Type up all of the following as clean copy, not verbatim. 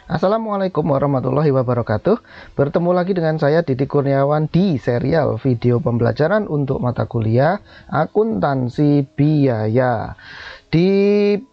Assalamualaikum warahmatullahi wabarakatuh. Bertemu lagi dengan saya Didi Kurniawan di serial video pembelajaran untuk mata kuliah akuntansi biaya. Di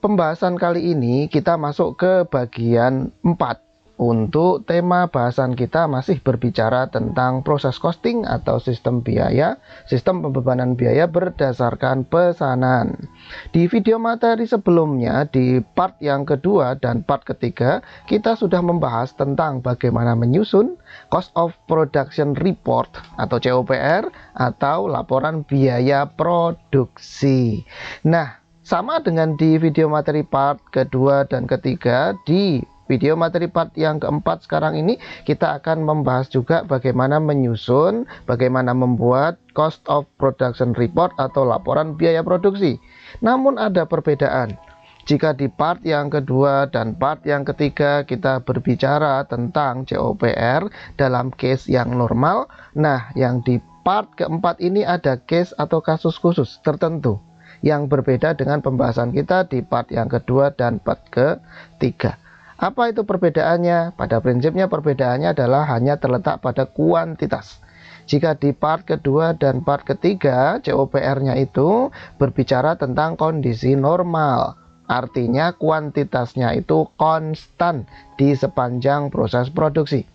pembahasan kali ini kita masuk ke bagian 4. Untuk tema bahasan kita masih berbicara tentang proses costing atau sistem biaya, sistem pembebanan biaya berdasarkan pesanan. Di video materi sebelumnya, di part yang kedua dan part ketiga, kita sudah membahas tentang bagaimana menyusun Cost of Production Report atau COPR atau laporan biaya produksi. Nah, sama dengan di video materi part kedua dan ketiga, di video materi part yang keempat sekarang ini kita akan membahas juga bagaimana menyusun, bagaimana membuat Cost of Production Report atau laporan biaya produksi. Namun ada perbedaan. Jika di part yang kedua dan part yang ketiga kita berbicara tentang COPR dalam case yang normal, nah yang di part keempat ini ada case atau kasus khusus tertentu yang berbeda dengan pembahasan kita di part yang kedua dan part ketiga. Apa itu perbedaannya? Pada prinsipnya perbedaannya adalah hanya terletak pada kuantitas. Jika di part kedua dan part ketiga COPR-nya itu berbicara tentang kondisi normal. Artinya kuantitasnya itu konstan di sepanjang proses produksi.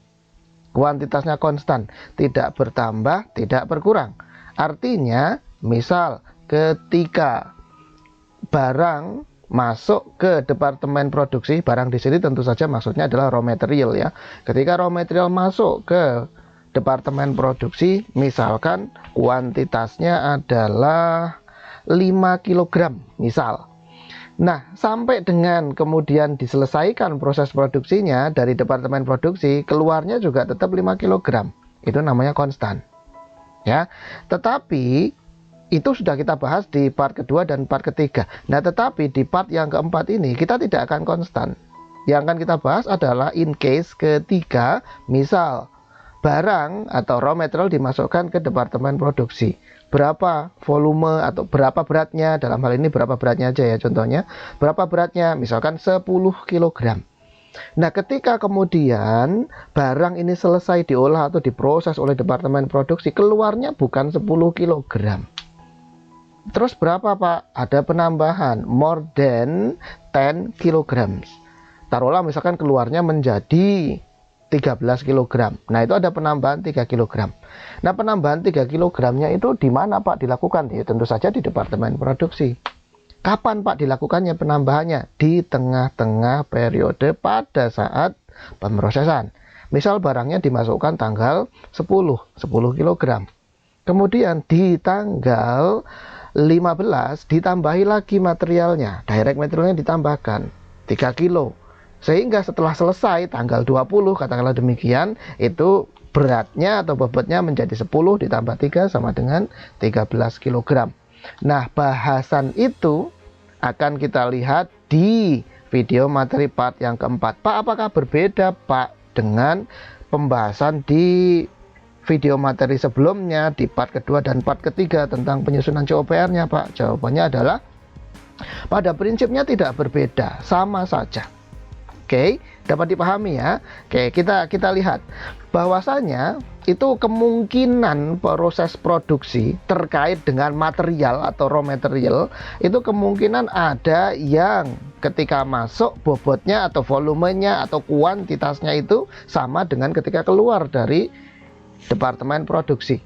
Kuantitasnya konstan, tidak bertambah, tidak berkurang. Artinya misal ketika barang masuk ke departemen produksi, barang di sini tentu saja maksudnya adalah raw material ya. Ketika raw material masuk ke departemen produksi, misalkan kuantitasnya adalah 5 kg misal. Nah, sampai dengan kemudian diselesaikan proses produksinya dari departemen produksi, keluarnya juga tetap 5 kg. Itu namanya konstan. Ya. Tetapi itu sudah kita bahas di part kedua dan part ketiga. Nah, tetapi di part yang keempat ini kita tidak akan konstan. Yang akan kita bahas adalah in case ketiga, misal barang atau raw material dimasukkan ke departemen produksi. Berapa volume atau berapa beratnya, dalam hal ini berapa beratnya aja ya contohnya. Berapa beratnya? Misalkan 10 kg. Nah, ketika kemudian barang ini selesai diolah atau diproses oleh departemen produksi, keluarnya bukan 10 kg. Terus berapa Pak? Ada penambahan more than 10 kg. Taruhlah misalkan keluarnya menjadi 13 kg. Nah, itu ada penambahan 3 kg. Nah, penambahan 3 kg-nya itu di mana Pak dilakukan? Ya, tentu saja di departemen produksi. Kapan Pak dilakukannya penambahannya? Di tengah-tengah periode pada saat pemrosesan. Misal barangnya dimasukkan tanggal 10 kg. Kemudian di tanggal 15 ditambahi lagi materialnya, direct materialnya ditambahkan 3 kilo, sehingga setelah selesai tanggal 20 katakanlah demikian, itu beratnya atau bobotnya menjadi 10 ditambah 3 sama dengan 13 kg. Nah, bahasan itu akan kita lihat di video materi part yang keempat. Pak, apakah berbeda Pak dengan pembahasan di video materi sebelumnya di part kedua dan part ketiga tentang penyusunan COPR-nya Pak? Jawabannya adalah pada prinsipnya tidak berbeda, sama saja. Oke, dapat dipahami ya. Oke, kita lihat bahwasanya itu kemungkinan proses produksi terkait dengan material atau raw material itu kemungkinan ada yang ketika masuk bobotnya atau volumenya atau kuantitasnya itu sama dengan ketika keluar dari departemen produksi.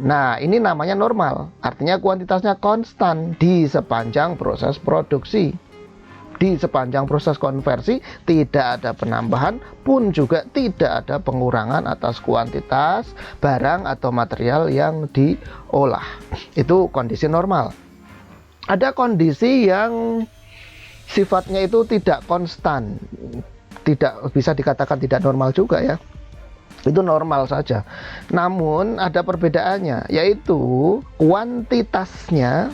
Nah, ini namanya normal, artinya kuantitasnya konstan di sepanjang proses produksi. Di sepanjang proses konversi tidak ada penambahan pun juga tidak ada pengurangan atas kuantitas barang atau material yang diolah. Itu kondisi normal. Ada kondisi yang sifatnya itu tidak konstan, tidak bisa dikatakan tidak normal juga ya. Itu normal saja. Namun ada perbedaannya, yaitu kuantitasnya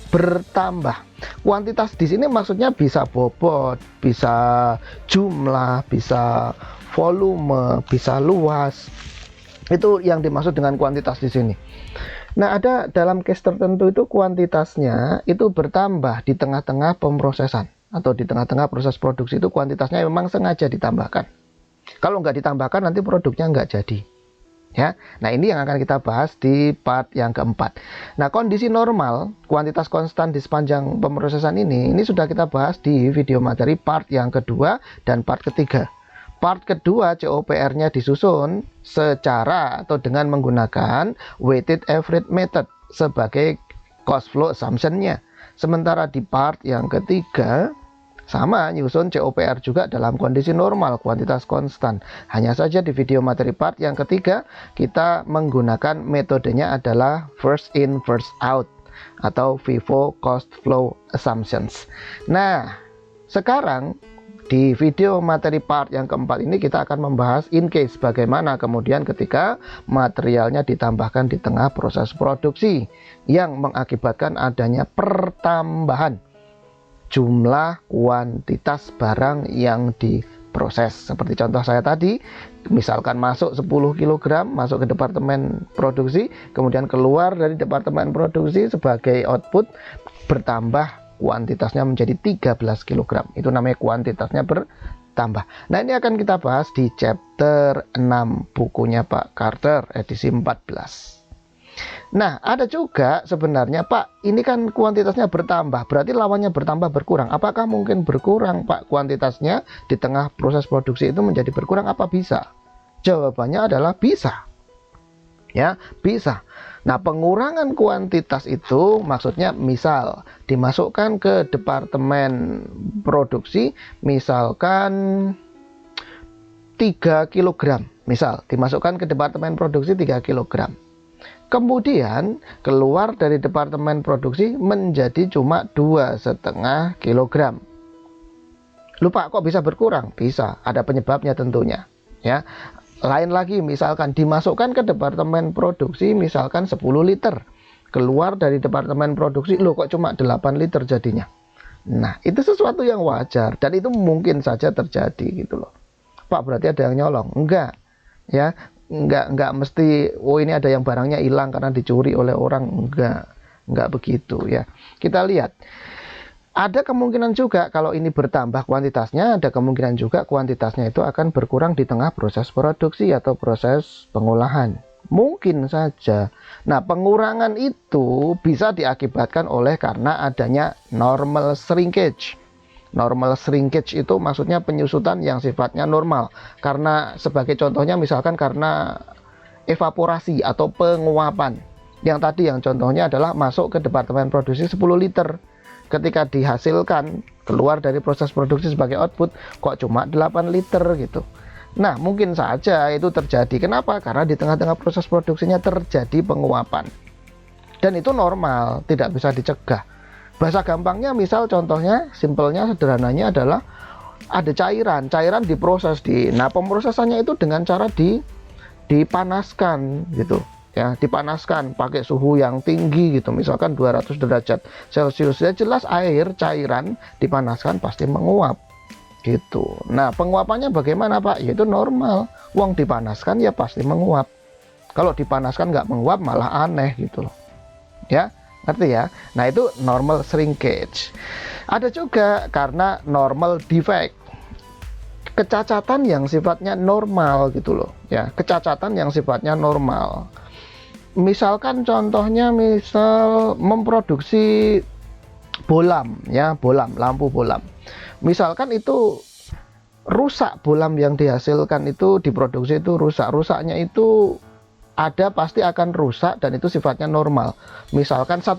bertambah. Kuantitas di sini maksudnya bisa bobot, bisa jumlah, bisa volume, bisa luas. Itu yang dimaksud dengan kuantitas di sini. Nah, ada dalam case tertentu itu kuantitasnya itu bertambah di tengah-tengah pemrosesan. atau di tengah-tengah proses produksi itu kuantitasnya memang sengaja ditambahkan. Kalau nggak ditambahkan nanti produknya nggak jadi. Ya, nah ini yang akan kita bahas di part yang keempat. Nah, kondisi normal, kuantitas konstan di sepanjang pemrosesan ini sudah kita bahas di video materi part yang kedua dan part ketiga. Part kedua COPR-nya disusun secara atau dengan menggunakan weighted average method sebagai cost flow assumption-nya. Sementara di part yang ketiga sama nyusun COPR juga dalam kondisi normal, kuantitas konstan. Hanya saja di video materi part yang ketiga kita menggunakan metodenya adalah first in first out atau FIFO cost flow assumptions. Nah, sekarang di video materi part yang keempat ini kita akan membahas in case bagaimana kemudian ketika materialnya ditambahkan di tengah proses produksi yang mengakibatkan adanya pertambahan jumlah kuantitas barang yang diproses. Seperti contoh saya tadi, misalkan masuk 10 kg masuk ke departemen produksi, kemudian keluar dari departemen produksi sebagai output bertambah kuantitasnya menjadi 13 kg. Itu namanya kuantitasnya bertambah. Nah, ini akan kita bahas di chapter 6 bukunya Pak Carter edisi 14. Nah, ada juga sebenarnya, Pak, ini kan kuantitasnya bertambah, berarti lawannya bertambah berkurang. Apakah mungkin berkurang, Pak, kuantitasnya di tengah proses produksi itu menjadi berkurang? Apa bisa? Jawabannya adalah bisa. Ya, bisa. Nah, pengurangan kuantitas itu maksudnya misal dimasukkan ke departemen produksi, misalkan 3 kg. Misal dimasukkan ke departemen produksi 3 kg. Kemudian keluar dari departemen produksi menjadi cuma 2,5 kg. Lupa kok bisa berkurang? Bisa, ada penyebabnya tentunya. Ya, lain lagi misalkan dimasukkan ke departemen produksi misalkan 10 liter. Keluar dari departemen produksi, loh kok cuma 8 liter jadinya. Nah, itu sesuatu yang wajar dan itu mungkin saja terjadi gitu loh. Pak, berarti ada yang nyolong? Enggak. Ya, enggak mesti ini ada yang barangnya hilang karena dicuri oleh orang, enggak begitu ya. Kita lihat ada kemungkinan juga kalau ini bertambah kuantitasnya, ada kemungkinan juga kuantitasnya itu akan berkurang di tengah proses produksi atau proses pengolahan, mungkin saja. Nah, pengurangan itu bisa diakibatkan oleh karena adanya normal shrinkage. Normal shrinkage itu maksudnya penyusutan yang sifatnya normal. Karena sebagai contohnya misalkan karena evaporasi atau penguapan. Yang tadi yang contohnya adalah masuk ke departemen produksi 10 liter. Ketika dihasilkan keluar dari proses produksi sebagai output kok cuma 8 liter gitu. Nah, mungkin saja itu terjadi. Kenapa? Karena di tengah-tengah proses produksinya terjadi penguapan. Dan itu normal, tidak bisa dicegah. Bahasa gampangnya misal contohnya, simpelnya, sederhananya adalah ada cairan diproses nah pemrosesannya itu dengan cara dipanaskan gitu ya, dipanaskan pakai suhu yang tinggi gitu, misalkan 200 derajat Celcius. Ya jelas cairan dipanaskan pasti menguap gitu. Nah, penguapannya bagaimana, Pak? Yaitu normal, uang dipanaskan ya pasti menguap. Kalau dipanaskan nggak menguap malah aneh gitu loh ya. Ngerti ya? Nah, itu normal shrinkage. Ada juga karena normal defect. Kecacatan yang sifatnya normal gitu loh. Ya, kecacatan yang sifatnya normal. Misalkan contohnya misal memproduksi bolam ya, lampu bolam. Misalkan itu rusak, bolam yang dihasilkan itu diproduksi itu rusak. Rusaknya itu ada pasti akan rusak dan itu sifatnya normal. Misalkan 1%.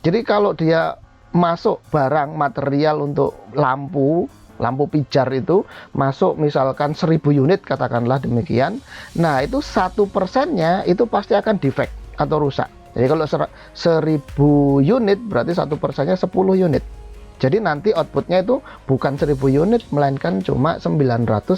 Jadi kalau dia masuk barang material untuk lampu pijar itu masuk misalkan 1000 unit katakanlah demikian. Nah, itu 1%-nya itu pasti akan defect atau rusak. Jadi kalau 1000 unit berarti 1%-nya 10 unit. Jadi nanti outputnya itu bukan 1000 unit melainkan cuma 990.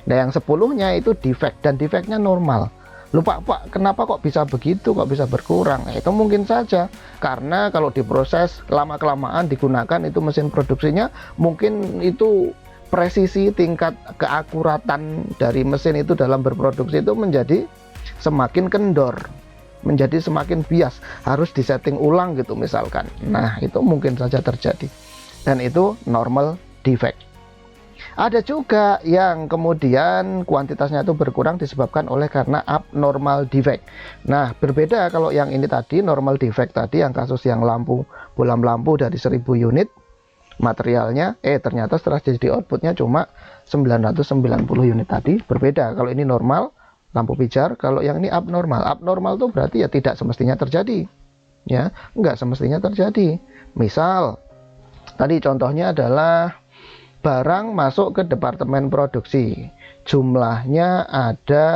Nah, yang 10-nya itu defect dan defectnya normal. Lupa, Pak, kenapa kok bisa begitu, kok bisa berkurang? Nah, itu mungkin saja karena kalau diproses lama-kelamaan digunakan itu mesin produksinya, mungkin itu presisi tingkat keakuratan dari mesin itu dalam berproduksi itu menjadi semakin kendor, menjadi semakin bias, harus disetting ulang gitu misalkan. Nah, itu mungkin saja terjadi, dan itu normal defect. Ada juga yang kemudian kuantitasnya itu berkurang disebabkan oleh karena abnormal defect. Nah, berbeda kalau yang ini tadi normal defect tadi, yang kasus yang bohlam lampu dari 1000 unit materialnya, ternyata setelah jadi outputnya cuma 990 unit tadi. Berbeda kalau ini normal lampu pijar, kalau yang ini abnormal. Abnormal itu berarti ya tidak semestinya terjadi, ya, nggak semestinya terjadi. Misal tadi contohnya adalah barang masuk ke departemen produksi, jumlahnya ada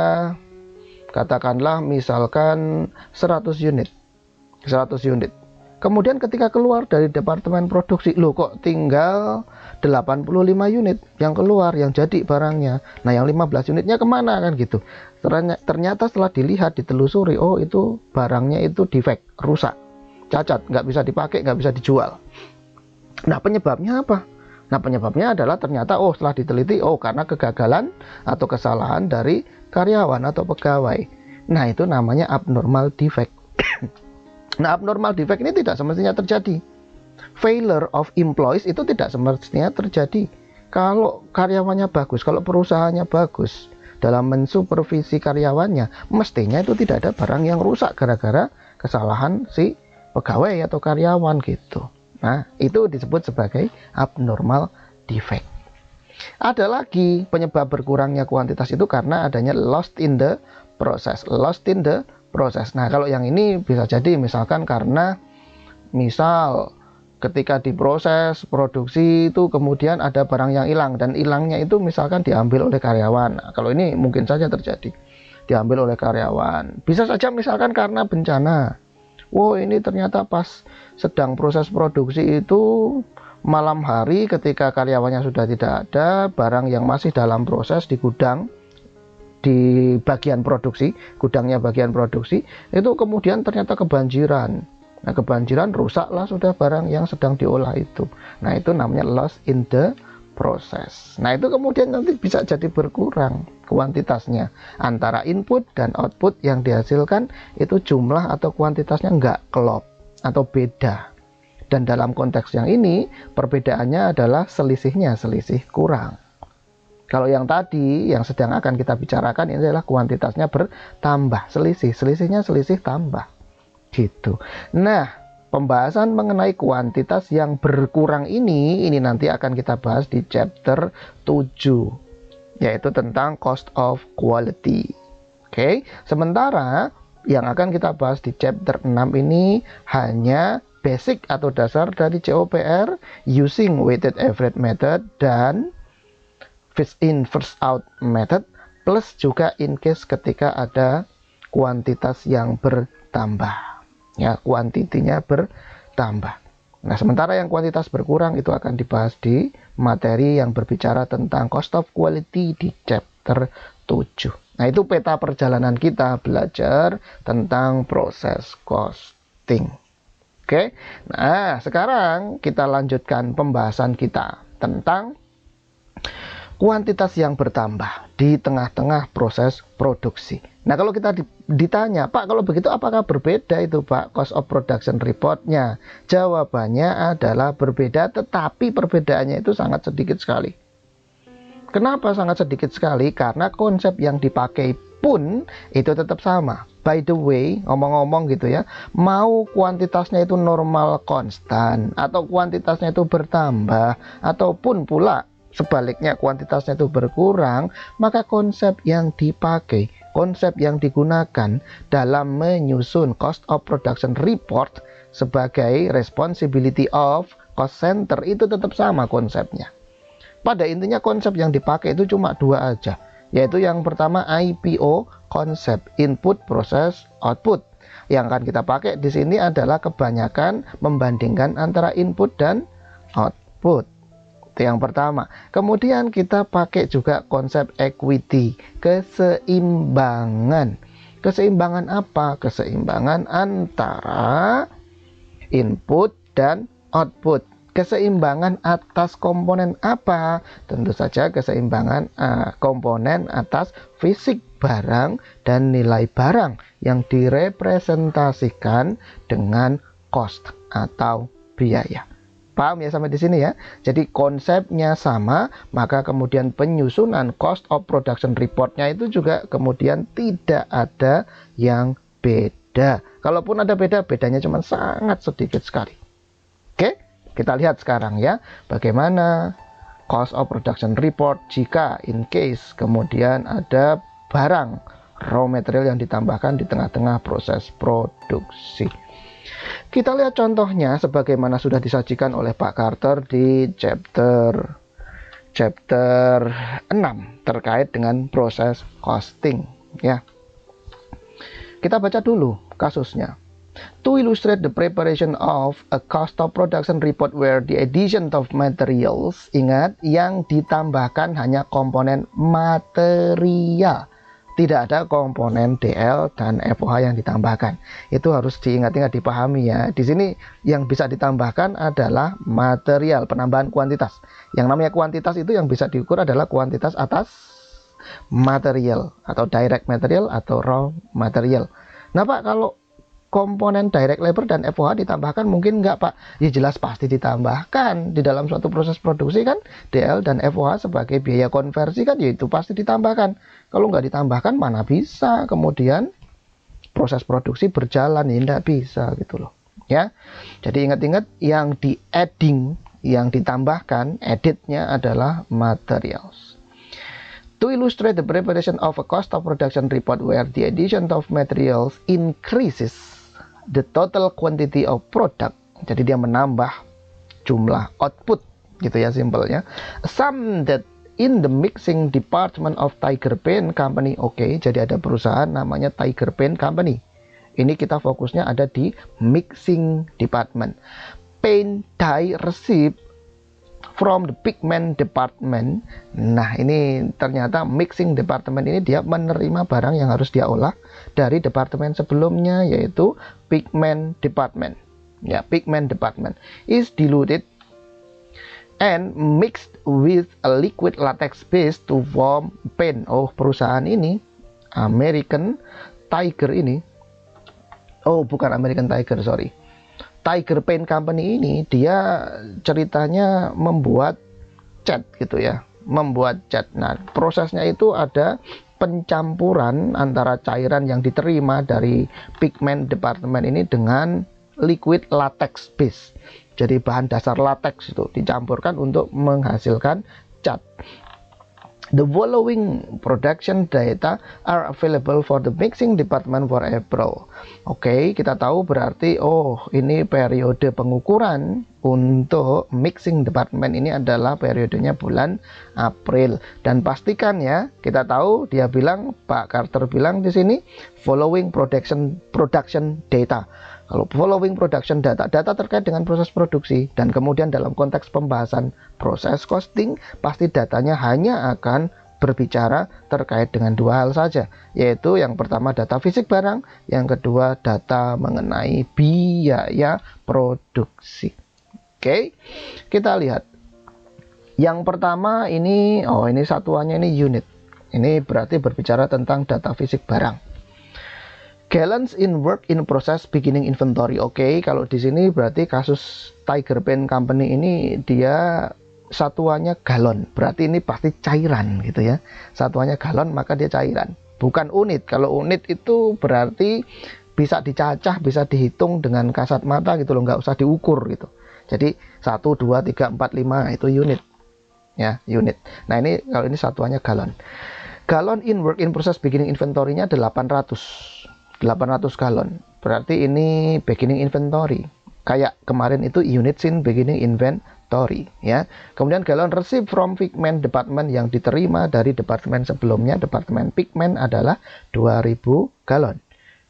katakanlah misalkan 100 unit. Kemudian ketika keluar dari departemen produksi, loh kok tinggal 85 unit yang keluar, yang jadi barangnya. Nah, yang 15 unitnya kemana kan gitu. Ternyata setelah dilihat, ditelusuri, oh itu barangnya itu defect, rusak, cacat, nggak bisa dipakai, nggak bisa dijual. Nah, penyebabnya apa? Nah, penyebabnya adalah ternyata setelah diteliti, karena kegagalan atau kesalahan dari karyawan atau pegawai. Nah, itu namanya abnormal defect. Nah, abnormal defect ini tidak semestinya terjadi. Failure of employees itu tidak semestinya terjadi. Kalau karyawannya bagus, kalau perusahaannya bagus dalam mensupervisi karyawannya, mestinya itu tidak ada barang yang rusak gara-gara kesalahan si pegawai atau karyawan gitu. Nah, itu disebut sebagai abnormal defect. Ada lagi penyebab berkurangnya kuantitas itu karena adanya lost in the process. Nah, kalau yang ini bisa jadi misalkan karena misal ketika diproses produksi itu kemudian ada barang yang hilang, dan hilangnya itu misalkan diambil oleh karyawan. Nah, kalau ini mungkin saja terjadi, diambil oleh karyawan. Bisa saja misalkan karena bencana. Ini ternyata pas sedang proses produksi itu malam hari ketika karyawannya sudah tidak ada, barang yang masih dalam proses di gudang, di bagian produksi, gudangnya bagian produksi, itu kemudian ternyata kebanjiran. Nah, kebanjiran, rusaklah sudah barang yang sedang diolah itu. Nah, itu namanya loss in the process. Nah, itu kemudian nanti bisa jadi berkurang kuantitasnya. Antara input dan output yang dihasilkan itu jumlah atau kuantitasnya nggak klop atau beda. Dan dalam konteks yang ini perbedaannya adalah selisih kurang. Kalau yang tadi yang sedang akan kita bicarakan ini adalah kuantitasnya bertambah, selisihnya tambah gitu. Nah, pembahasan mengenai kuantitas yang berkurang ini nanti akan kita bahas di chapter 7, yaitu tentang cost of quality. Oke, sementara yang akan kita bahas di chapter 6 ini hanya basic atau dasar dari COPR using weighted average method dan first in first out method, plus juga in case ketika ada kuantitas yang bertambah, ya, kuantitinya bertambah. Nah, sementara yang kuantitas berkurang itu akan dibahas di materi yang berbicara tentang cost of quality di chapter 7. Nah, itu peta perjalanan kita belajar tentang proses costing. Oke. Nah, sekarang kita lanjutkan pembahasan kita tentang kuantitas yang bertambah di tengah-tengah proses produksi. Nah, kalau kita ditanya, Pak, kalau begitu apakah berbeda itu, Pak, cost of production report-nya? Jawabannya adalah berbeda, tetapi perbedaannya itu sangat sedikit sekali. Kenapa sangat sedikit sekali? Karena konsep yang dipakai pun itu tetap sama. By the way, ngomong-ngomong gitu ya, mau kuantitasnya itu normal konstan, atau kuantitasnya itu bertambah, ataupun pula sebaliknya kuantitasnya itu berkurang, maka konsep yang dipakai, konsep yang digunakan dalam menyusun cost of production report sebagai responsibility of cost center itu tetap sama konsepnya. Pada intinya konsep yang dipakai itu cuma dua aja, yaitu yang pertama IPO, konsep input proses output. Yang akan kita pakai di sini adalah kebanyakan membandingkan antara input dan output. Itu yang pertama. Kemudian kita pakai juga konsep equity, keseimbangan. Keseimbangan apa? Keseimbangan antara input dan output. Keseimbangan atas komponen apa? Tentu saja keseimbangan komponen atas fisik barang dan nilai barang yang direpresentasikan dengan cost atau biaya. Paham ya sampai di sini ya? Jadi konsepnya sama, maka kemudian penyusunan cost of production reportnya itu juga kemudian tidak ada yang beda. Kalaupun ada beda, bedanya cuma sangat sedikit sekali. Oke, kita lihat sekarang ya, bagaimana cost of production report jika in case kemudian ada barang raw material yang ditambahkan di tengah-tengah proses produksi. Kita lihat contohnya sebagaimana sudah disajikan oleh Pak Carter di chapter 6 terkait dengan proses costing ya. Kita baca dulu kasusnya. To illustrate the preparation of a cost of production report where the addition of materials, ingat yang ditambahkan hanya komponen material. Tidak ada komponen DL dan FOH yang ditambahkan. Itu harus diingat-ingat, dipahami ya. Di sini yang bisa ditambahkan adalah material, penambahan kuantitas. Yang namanya kuantitas itu yang bisa diukur adalah kuantitas atas material atau direct material atau raw material. Nah Pak, kalau komponen direct labor dan FOH ditambahkan mungkin enggak Pak? Ya jelas pasti ditambahkan. Di dalam suatu proses produksi kan DL dan FOH sebagai biaya konversi kan ya itu pasti ditambahkan. Kalau nggak ditambahkan mana bisa kemudian proses produksi berjalan, ya enggak bisa gitu loh ya. Jadi ingat-ingat yang di adding, yang ditambahkan, editnya adalah materials. To illustrate the preparation of a cost of production report where the addition of materials increases the total quantity of product, jadi dia menambah jumlah output gitu ya simpelnya. Sum that in the mixing department of Tiger Paint Company. Oke, jadi ada perusahaan namanya Tiger Paint Company. Ini kita fokusnya ada di mixing department. Paint dye receipt from the pigment department. Nah, ini ternyata mixing department ini dia menerima barang yang harus dia olah dari departemen sebelumnya, yaitu pigment department. Ya, pigment department is diluted and mixed with a liquid latex base to form paint. Oh, perusahaan ini American Tiger ini. Oh, bukan American Tiger, sorry. Tiger Paint Company ini dia ceritanya membuat cat gitu ya, membuat cat. Nah, prosesnya itu ada pencampuran antara cairan yang diterima dari pigment department ini dengan liquid latex base. Jadi bahan dasar latex itu dicampurkan untuk menghasilkan cat. The following production data are available for the mixing department for April. Oke, kita tahu berarti ini periode pengukuran untuk mixing department ini adalah periodenya bulan April. Dan pastikan ya, kita tahu dia bilang, Pak Carter bilang di sini following production data. Kalau following production data terkait dengan proses produksi, dan kemudian dalam konteks pembahasan proses costing, pasti datanya hanya akan berbicara terkait dengan dua hal saja, yaitu yang pertama data fisik barang, yang kedua data mengenai biaya produksi. Oke, kita lihat. Yang pertama ini, ini satuannya ini unit. Ini berarti berbicara tentang data fisik barang. Gallons in work in process beginning inventory. Oke, kalau di sini berarti kasus Tiger Paint Company ini dia satuannya galon. Berarti ini pasti cairan gitu ya. Satuannya galon maka dia cairan, bukan unit. Kalau unit itu berarti bisa dicacah, bisa dihitung dengan kasat mata gitu loh, nggak usah diukur gitu. Jadi 1, 2, 3, 4, 5 itu unit. Ya, unit. Nah, ini kalau ini satuannya galon. Galon in work in process beginning inventory-nya 800 galon. Berarti ini beginning inventory. Kayak kemarin itu units in beginning inventory ya. Kemudian galon receipt from pigment department yang diterima dari departemen sebelumnya, departemen pigment adalah 2000 galon.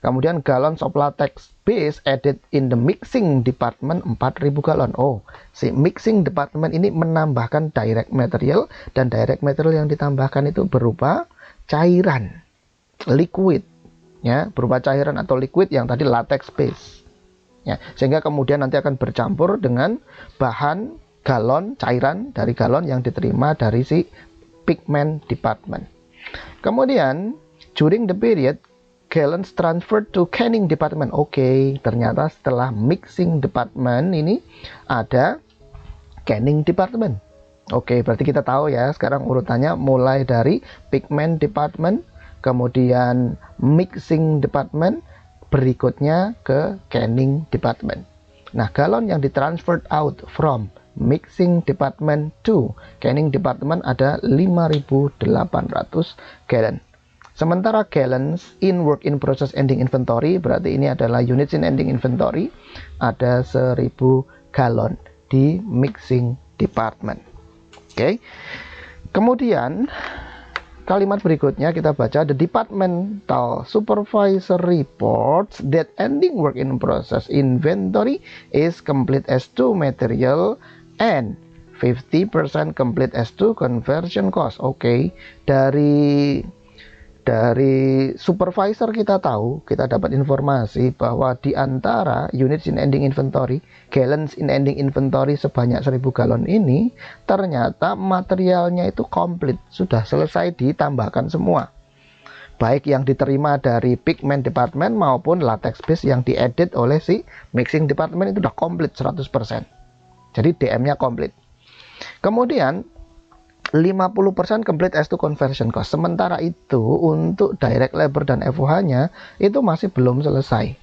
Kemudian gallons of latex base added in the mixing department 4000 galon. Oh, si mixing department ini menambahkan direct material, dan direct material yang ditambahkan itu berupa cairan, liquid. Ya, berupa cairan atau liquid yang tadi latex base ya, sehingga kemudian nanti akan bercampur dengan bahan galon, cairan dari galon yang diterima dari si pigment department. Kemudian During the period, gallons transferred to canning department. Oke, ternyata setelah mixing department ini ada canning department. Oke, berarti kita tahu ya sekarang urutannya mulai dari pigment department, kemudian mixing department, berikutnya ke canning department. Nah, galon yang ditransferred out from mixing department to canning department ada 5.800 gallon. Sementara gallons in work in process ending inventory, berarti ini adalah units in ending inventory, ada 1.000 galon di mixing department. Oke. Kemudian kalimat berikutnya kita baca, the departmental supervisor reports that ending work in process inventory is complete as to material and 50% complete as to conversion cost. Oke, dari supervisor kita tahu, kita dapat informasi bahwa di antara units in ending inventory, gallons in ending inventory sebanyak 1.000 galon ini, ternyata materialnya itu komplit, sudah selesai ditambahkan semua. Baik yang diterima dari pigment department maupun latex base yang diedit oleh si mixing department itu sudah komplit 100%. Jadi DM-nya komplit. Kemudian 50% complete as to conversion cost. Sementara itu untuk direct labor dan FOH-nya itu masih belum selesai.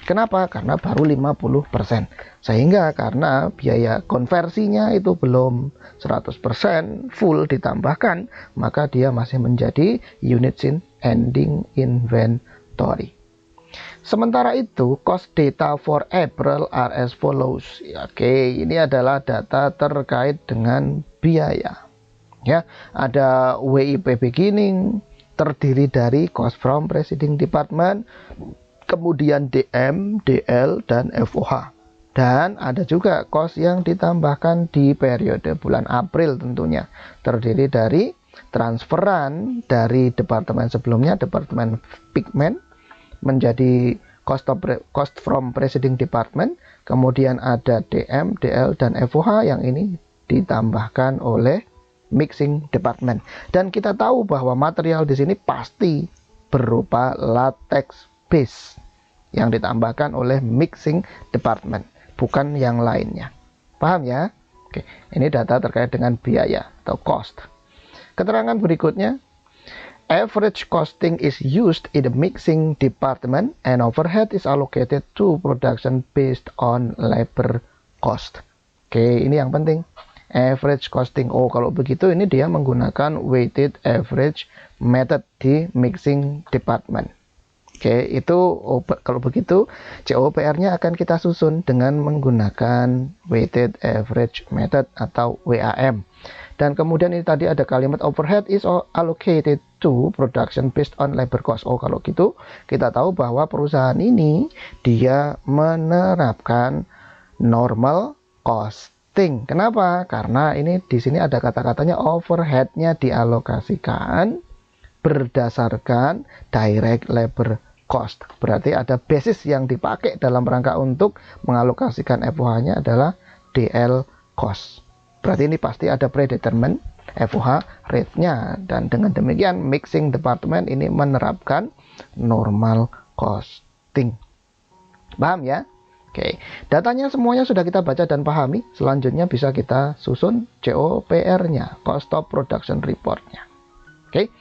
Kenapa? Karena baru 50%. Sehingga karena biaya konversinya itu belum 100% full ditambahkan, maka dia masih menjadi units in ending inventory. Sementara itu, cost data for April are as follows. Oke, ini adalah data terkait dengan biaya. Ya, ada WIP beginning terdiri dari cost from preceding department, kemudian DM, DL, dan FOH. Dan ada juga cost yang ditambahkan di periode bulan April tentunya, terdiri dari transferan dari departemen sebelumnya, departemen pigment, menjadi cost from preceding department, kemudian ada DM, DL, dan FOH yang ini ditambahkan oleh mixing department. Dan kita tahu bahwa material di sini pasti berupa latex base yang ditambahkan oleh mixing department, bukan yang lainnya. Paham ya? Oke, ini data terkait dengan biaya atau cost. Keterangan berikutnya, average costing is used in the mixing department and overhead is allocated to production based on labor cost. Oke, ini yang penting. Average costing. Oh, kalau begitu ini dia menggunakan weighted average method di mixing department. Oke, itu kalau begitu COPR-nya akan kita susun dengan menggunakan weighted average method atau WAM. Dan kemudian ini tadi ada kalimat overhead is allocated to production based on labor cost. Oh, kalau gitu kita tahu bahwa perusahaan ini dia menerapkan normal cost. Kenapa? Karena ini di sini ada kata-katanya overhead-nya dialokasikan berdasarkan direct labor cost. Berarti ada basis yang dipakai dalam rangka untuk mengalokasikan FOH-nya adalah DL cost. Berarti ini pasti ada predetermined FOH rate-nya, dan dengan demikian mixing department ini menerapkan normal costing. Paham ya? Oke, datanya semuanya sudah kita baca dan pahami. Selanjutnya bisa kita susun COPR-nya, Cost of Production Report-nya. Oke,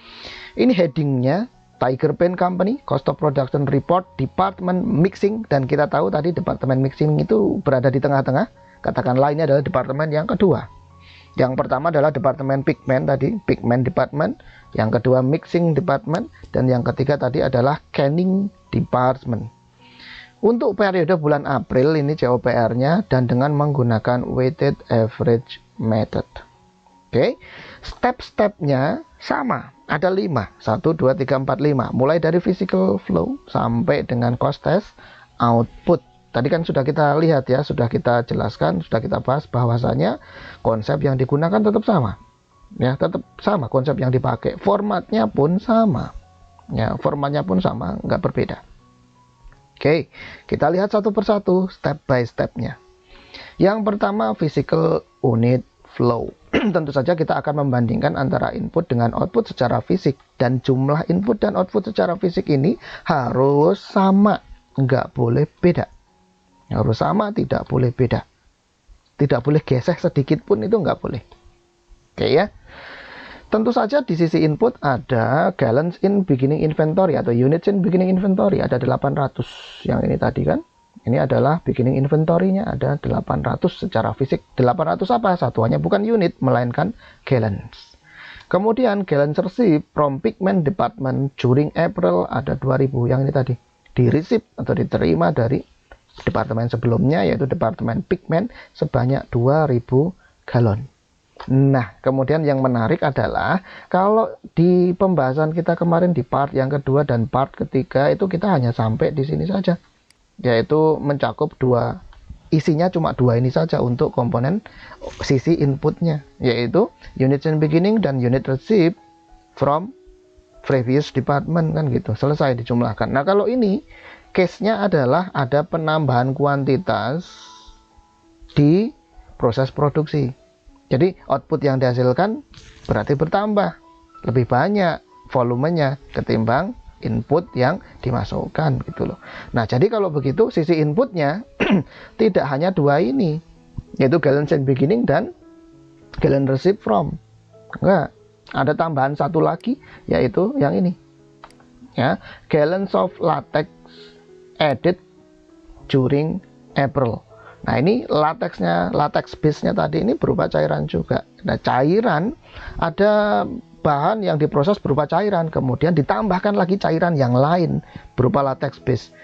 ini heading-nya Tiger Paint Company, Cost of Production Report, Department Mixing. Dan kita tahu tadi Departemen Mixing itu berada di tengah-tengah. Katakanlah ini adalah departemen yang kedua. Yang pertama adalah Departemen Pigment tadi, Pigment Department. Yang kedua Mixing Department. Dan yang ketiga tadi adalah Canning Department. Untuk periode bulan April ini COPR-nya dan dengan menggunakan weighted average method. Oke, step-stepnya sama, ada 5, 1, 2, 3, 4, 5. Mulai dari physical flow sampai dengan cost test output. Tadi kan sudah kita lihat ya, sudah kita jelaskan, sudah kita bahas bahwasanya konsep yang digunakan tetap sama. Ya, tetap sama konsep yang dipakai. Formatnya pun sama. Ya, formatnya pun sama, nggak berbeda. Oke, kita lihat satu persatu step by stepnya. Yang pertama physical unit flow. tentu saja kita akan membandingkan antara input dengan output secara fisik, dan jumlah input dan output secara fisik ini harus sama, nggak boleh beda. Harus sama, tidak boleh beda. Tidak boleh gesek sedikit pun, itu nggak boleh. Oke ya. Tentu saja di sisi input ada gallons in beginning inventory atau units in beginning inventory, ada 800 yang ini tadi kan. Ini adalah beginning inventory-nya, ada 800 secara fisik. 800 apa? Satuannya bukan unit, melainkan gallons. Kemudian gallons received from pigment department during April ada 2000. Yang ini tadi, di receive atau diterima dari departemen sebelumnya, yaitu departemen pigment, sebanyak 2000 galon. Nah, kemudian yang menarik adalah kalau di pembahasan kita kemarin di part yang kedua dan part ketiga itu kita hanya sampai di sini saja, yaitu mencakup isinya cuma dua ini saja untuk komponen sisi inputnya, yaitu unit in beginning dan unit received from previous department kan gitu, selesai dijumlahkan. Nah, kalau ini case-nya adalah ada penambahan kuantitas di proses produksi. Jadi output yang dihasilkan berarti bertambah, lebih banyak volumenya ketimbang input yang dimasukkan gitu loh. Nah, jadi kalau begitu sisi inputnya tidak hanya dua ini, yaitu gallons in beginning dan gallon received from. Enggak, ada tambahan satu lagi, yaitu yang ini ya, gallons of latex added during April. Nah, ini latexnya, latex base-nya tadi ini berupa cairan juga. Nah, cairan ada bahan yang diproses berupa cairan, kemudian ditambahkan lagi cairan yang lain berupa latex base.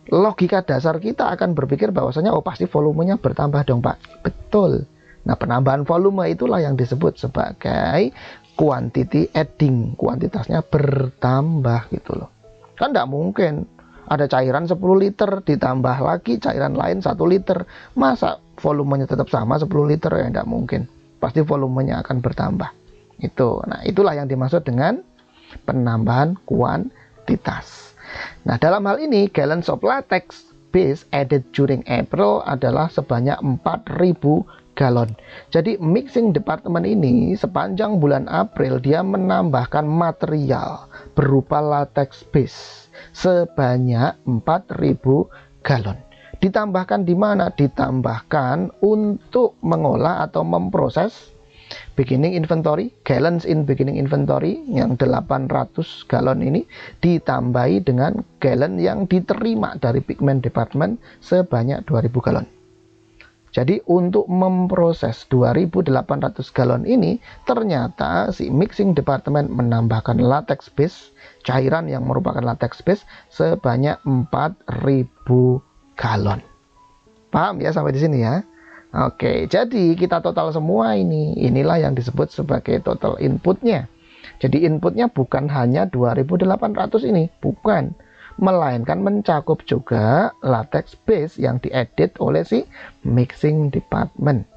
Logika dasar kita akan berpikir bahwasanya oh pasti volumenya bertambah dong Pak. Betul. Nah, penambahan volume itulah yang disebut sebagai quantity adding. Kuantitasnya bertambah gitu loh. Kan tidak mungkin ada cairan 10 liter ditambah lagi cairan lain 1 liter. Masa volumenya tetap sama 10 liter? Ya tidak mungkin. Pasti volumenya akan bertambah. Itu. Nah, itulah yang dimaksud dengan penambahan kuantitas. Nah, dalam hal ini gallons of latex base added during April adalah sebanyak 4000 galon. Jadi mixing department ini sepanjang bulan April dia menambahkan material berupa latex base sebanyak 4000 galon. Ditambahkan di mana? Ditambahkan untuk mengolah atau memproses beginning inventory, gallons in beginning inventory yang 800 galon ini ditambahi dengan gallon yang diterima dari pigment department sebanyak 2000 galon. Jadi untuk memproses 2800 galon ini ternyata si mixing department menambahkan latex base, cairan yang merupakan latex base sebanyak 4000 galon. Paham ya sampai di sini ya? Oke, jadi kita total semua ini. Inilah yang disebut sebagai total inputnya. Jadi inputnya bukan hanya 2800 ini, bukan. Melainkan mencakup juga latex base yang diedit oleh si mixing department.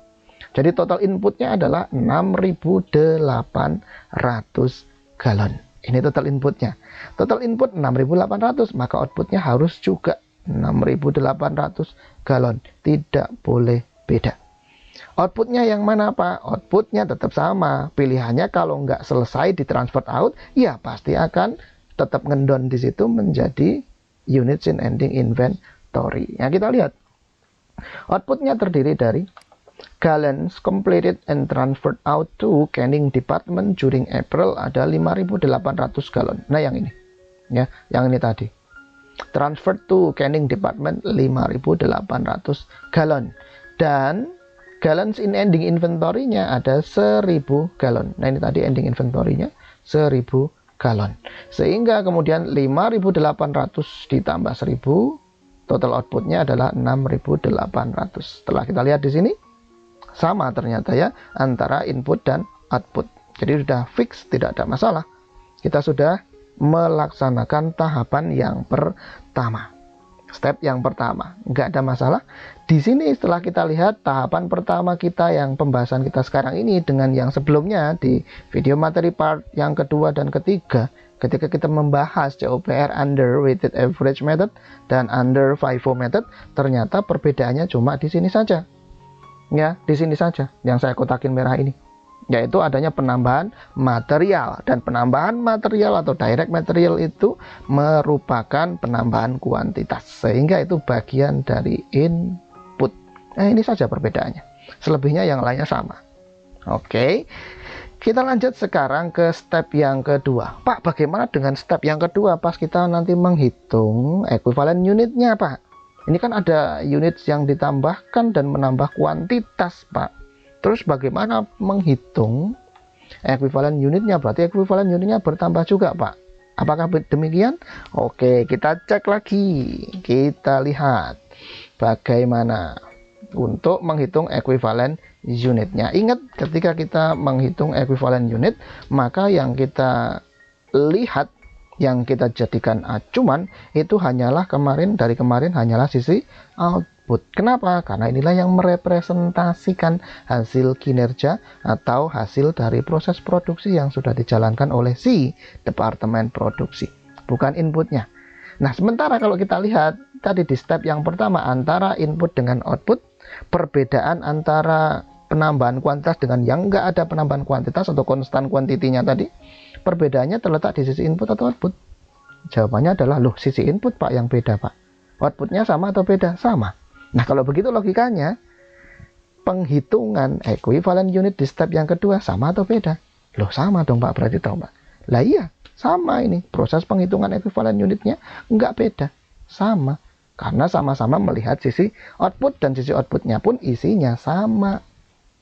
Jadi total inputnya adalah 6800 galon. Ini total inputnya. Total input 6800, maka outputnya harus juga 6800 galon. Tidak boleh beda. Outputnya yang mana Pak? Outputnya tetap sama. Pilihannya kalau nggak selesai di transfer out, ya pasti akan tetap ngendon di situ menjadi units in ending inventory. Ya, kita lihat. Outputnya terdiri dari gallons completed and transferred out to canning department during April ada 5800 galon. Nah, yang ini. Ya, yang ini tadi. Transferred to canning department 5800 galon. Dan gallons in ending inventory-nya ada 1000 galon. Nah, ini tadi ending inventory-nya 1000 galon. Sehingga kemudian 5800 ditambah 1000, total outputnya adalah 6800. Setelah kita lihat di sini, sama ternyata ya antara input dan output. Jadi sudah fix, tidak ada masalah. Kita sudah melaksanakan tahapan yang pertama. Step yang pertama, nggak ada masalah. Di sini setelah kita lihat tahapan pertama kita yang pembahasan kita sekarang ini dengan yang sebelumnya di video materi part yang kedua dan ketiga, ketika kita membahas COPR under weighted average method dan under FIFO method, ternyata perbedaannya cuma di sini saja. Ya, di sini saja yang saya kotakin merah ini. yaitu adanya penambahan material, dan penambahan material atau direct material itu merupakan penambahan kuantitas, sehingga itu bagian dari input. Nah, ini saja perbedaannya, selebihnya yang lainnya sama. Oke, kita lanjut sekarang ke step yang kedua. Pak, bagaimana dengan step yang kedua pas kita nanti menghitung ekuivalen unitnya, Pak? Ini kan ada unit yang ditambahkan dan menambah kuantitas, Pak. Terus bagaimana menghitung ekuivalen unitnya? Berarti ekuivalen unitnya bertambah juga, Pak. Apakah demikian? Oke, kita cek lagi. Kita lihat bagaimana untuk menghitung ekuivalen unitnya. Ingat, ketika kita menghitung ekuivalen unit, maka yang kita lihat, yang kita jadikan acuan itu hanyalah dari kemarin hanyalah sisi output. Kenapa? Karena inilah yang merepresentasikan hasil kinerja atau hasil dari proses produksi yang sudah dijalankan oleh si departemen produksi, bukan inputnya. Nah, sementara kalau kita lihat tadi di step yang pertama antara input dengan output, perbedaan antara penambahan kuantitas dengan yang enggak ada penambahan kuantitas atau konstan kuantitinya tadi, perbedaannya terletak di sisi input atau output. Jawabannya adalah, loh, sisi input, Pak, yang beda, Pak. Outputnya sama atau beda? Sama. Nah, kalau begitu logikanya, penghitungan ekuivalen unit di step yang kedua sama atau beda? Loh, sama dong, Pak, berarti tahu, Pak. Lah iya, sama ini. Proses penghitungan ekuivalen unitnya enggak beda. Sama. Karena sama-sama melihat sisi output, dan sisi outputnya pun isinya sama.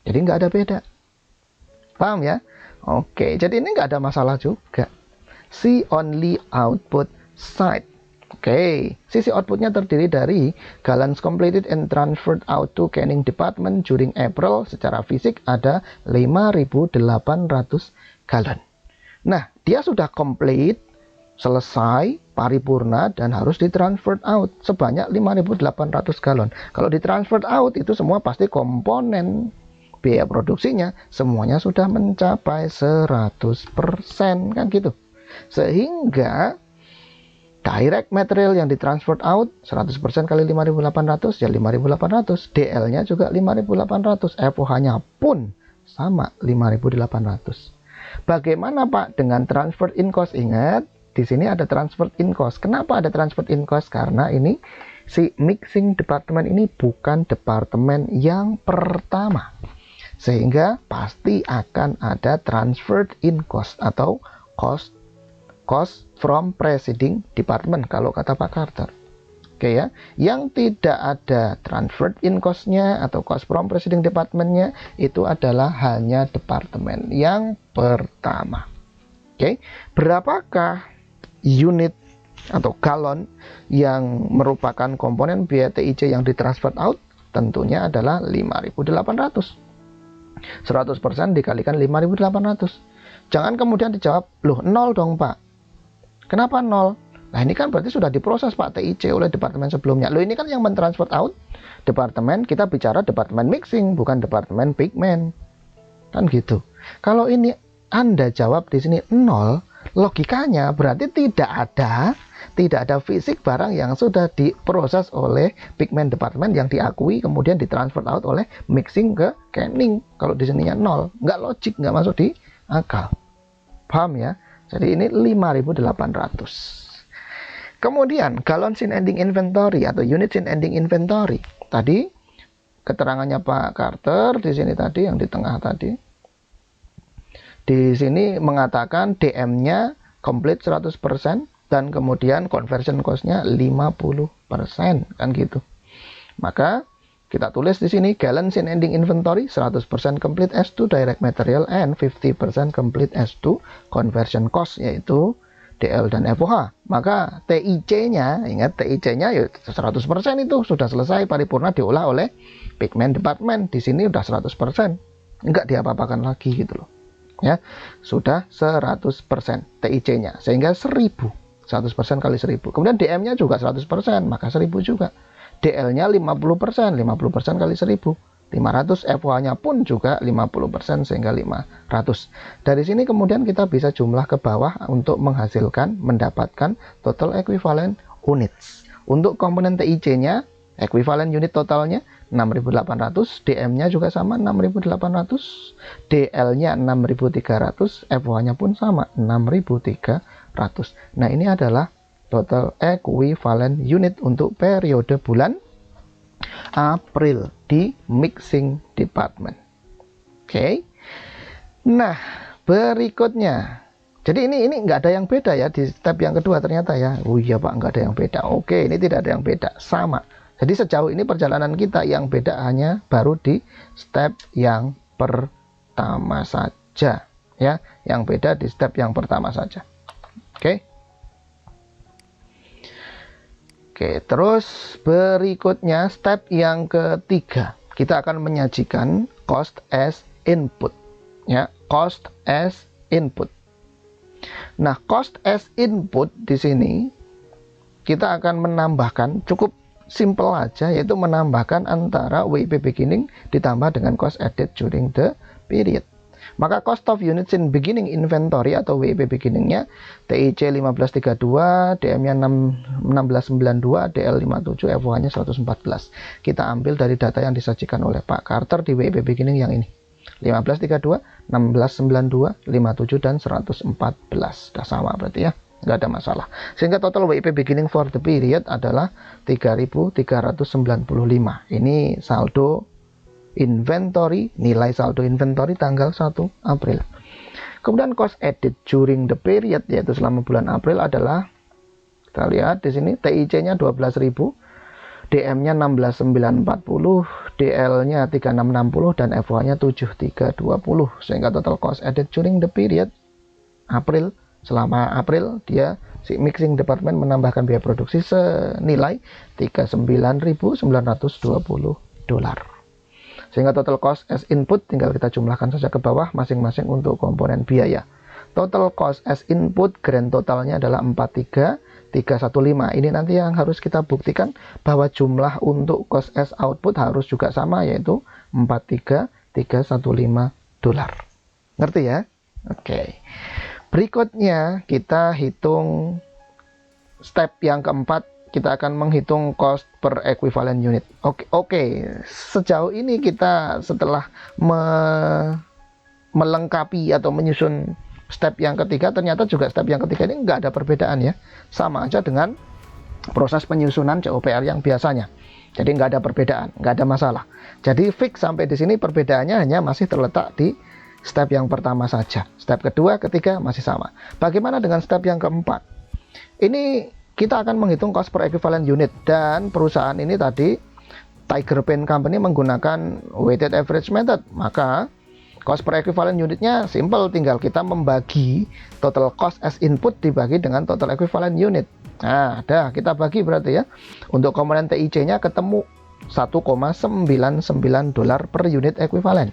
Jadi nggak ada beda. Paham ya? Oke, jadi ini nggak ada masalah juga. See only output side. Oke, sisi outputnya terdiri dari gallons completed and transferred out to canning department during April. Secara fisik ada 5.800 galon. Nah, dia sudah complete, selesai, paripurna, dan harus ditransfer out sebanyak 5.800 galon. Kalau ditransfer out itu semua pasti komponen biaya produksinya semuanya sudah mencapai 100%, kan gitu. Sehingga direct material yang ditransfer out 100% kali 5.800 ya 5.800, DL-nya juga 5.800, FOH-nya pun sama 5.800. Bagaimana, Pak, dengan transfer in cost? Ingat, di sini ada transfer in cost. Kenapa ada transfer in cost? Karena ini si mixing department ini bukan departemen yang pertama, sehingga pasti akan ada transfer in cost atau cost from preceding department kalau kata Pak Carter. Oke ya, yang tidak ada transfer in cost-nya atau cost from preceding department-nya itu adalah hanya departemen yang pertama. Oke, berapakah unit atau galon yang merupakan komponen biaya TIC yang ditransfer out? Tentunya adalah 5.800. 100% dikalikan 5.800. Jangan kemudian dijawab, loh, 0 dong, Pak. Kenapa 0? Nah, ini kan berarti sudah diproses, Pak, TIC oleh departemen sebelumnya. Loh, ini kan yang mentransfer out departemen, kita bicara departemen mixing, bukan departemen pigment. Kan gitu. Kalau ini Anda jawab di sini 0, logikanya berarti tidak ada fisik barang yang sudah diproses oleh pigment departemen yang diakui kemudian ditransfer out oleh mixing ke canning. Kalau di sininya 0, nggak logik, nggak masuk di akal. Paham ya? Jadi ini 5.800. Kemudian gallons in ending inventory atau units in ending inventory. Tadi keterangannya Pak Carter di sini tadi yang di tengah tadi. Di sini mengatakan DM-nya complete 100% dan kemudian conversion cost-nya 50%, kan gitu. Maka kita tulis di sini gallons in ending inventory 100% complete S2 direct material and 50% complete S2 conversion cost, yaitu DL dan FOH. Maka TIC-nya, ingat TIC-nya ya 100% itu sudah selesai paripurna diolah oleh pigment department. Di sini udah 100%. Enggak diapa-apakan lagi gitu loh. Ya, sudah 100% TIC-nya sehingga 1000. 100% kali 1000. Kemudian DM-nya juga 100%, maka 1000 juga. DL-nya 50%, 50% kali 1000. 500, FOH-nya pun juga 50% sehingga 500. Dari sini kemudian kita bisa jumlah ke bawah untuk mendapatkan total equivalent units. Untuk komponen TIC-nya, equivalent unit totalnya 6.800, DM-nya juga sama 6.800, DL-nya 6.300, FOH-nya pun sama 6.300. Nah, ini adalah total equivalent unit untuk periode bulan April di mixing department. Oke. Nah, berikutnya. Jadi ini nggak ada yang beda ya di step yang kedua ternyata ya. Oh iya Pak, nggak ada yang beda. Oke, ini tidak ada yang beda, sama. Jadi sejauh ini perjalanan kita yang beda hanya baru di step yang pertama saja ya. Yang beda di step yang pertama saja. Oke. Oke, terus berikutnya step yang ketiga. Kita akan menyajikan cost as input ya, cost as input. Nah, cost as input di sini kita akan menambahkan, cukup simple aja, yaitu menambahkan antara WIP beginning ditambah dengan cost added during the period. Maka cost of units in beginning inventory atau WIP beginning-nya TIC 1532, DM-nya 1692, DL 57, FOH-nya 114. Kita ambil dari data yang disajikan oleh Pak Carter di WIP beginning yang ini. 1532, 1692, 57 dan 114. Sudah sama berarti ya, nggak ada masalah. Sehingga total WIP beginning for the period adalah 3.395. Ini saldo inventory, nilai saldo inventory tanggal 1 April. Kemudian cost added during the period, yaitu selama bulan April adalah, kita lihat di sini TIC-nya 12.000, DM-nya 16940, DL-nya 3660 dan FOH-nya 7320. Sehingga total cost added during the period April, selama April dia si mixing department menambahkan biaya produksi senilai $39.920. Sehingga total cost as input tinggal kita jumlahkan saja ke bawah masing-masing untuk komponen biaya. Total cost as input grand totalnya adalah 43315. Ini nanti yang harus kita buktikan bahwa jumlah untuk cost as output harus juga sama, yaitu $43315. Ngerti ya? Oke. Berikutnya kita hitung step yang keempat. Kita akan menghitung cost per equivalent unit. Oke. Sejauh ini kita setelah melengkapi atau menyusun step yang ketiga, ternyata juga step yang ketiga ini nggak ada perbedaan ya. Sama aja dengan proses penyusunan COPR yang biasanya. Jadi nggak ada perbedaan, nggak ada masalah. Jadi fix sampai di sini perbedaannya hanya masih terletak di step yang pertama saja. Step kedua, ketiga masih sama. Bagaimana dengan step yang keempat? Ini kita akan menghitung cost per equivalent unit, dan perusahaan ini tadi Tiger Paint Company menggunakan weighted average method. Maka cost per equivalent unitnya simple, tinggal kita membagi total cost as input dibagi dengan total equivalent unit. Nah, kita bagi berarti ya. Untuk komponen TIC-nya ketemu $1,99 per unit equivalent.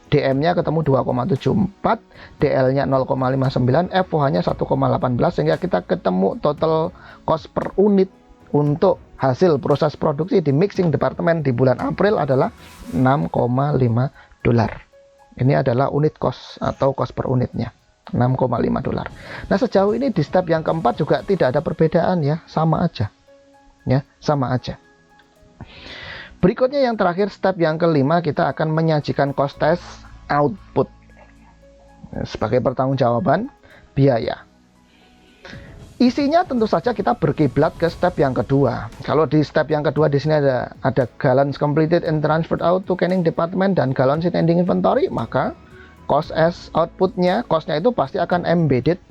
DM-nya ketemu 2,74, DL-nya 0,59, FOH-nya 1,18, sehingga kita ketemu total cost per unit untuk hasil proses produksi di mixing department di bulan April adalah $6,5. Ini adalah unit cost atau cost per unitnya, $6,5. Nah, sejauh ini di step yang keempat juga tidak ada perbedaan ya, sama aja. Ya, sama aja. Berikutnya yang terakhir, step yang kelima, kita akan menyajikan cost as output sebagai pertanggungjawaban biaya. Isinya tentu saja kita berkiblat ke step yang kedua. Kalau di step yang kedua di sini ada gallons completed and transferred out to canning department dan gallons in ending inventory, maka cost as outputnya, costnya itu pasti akan embedded,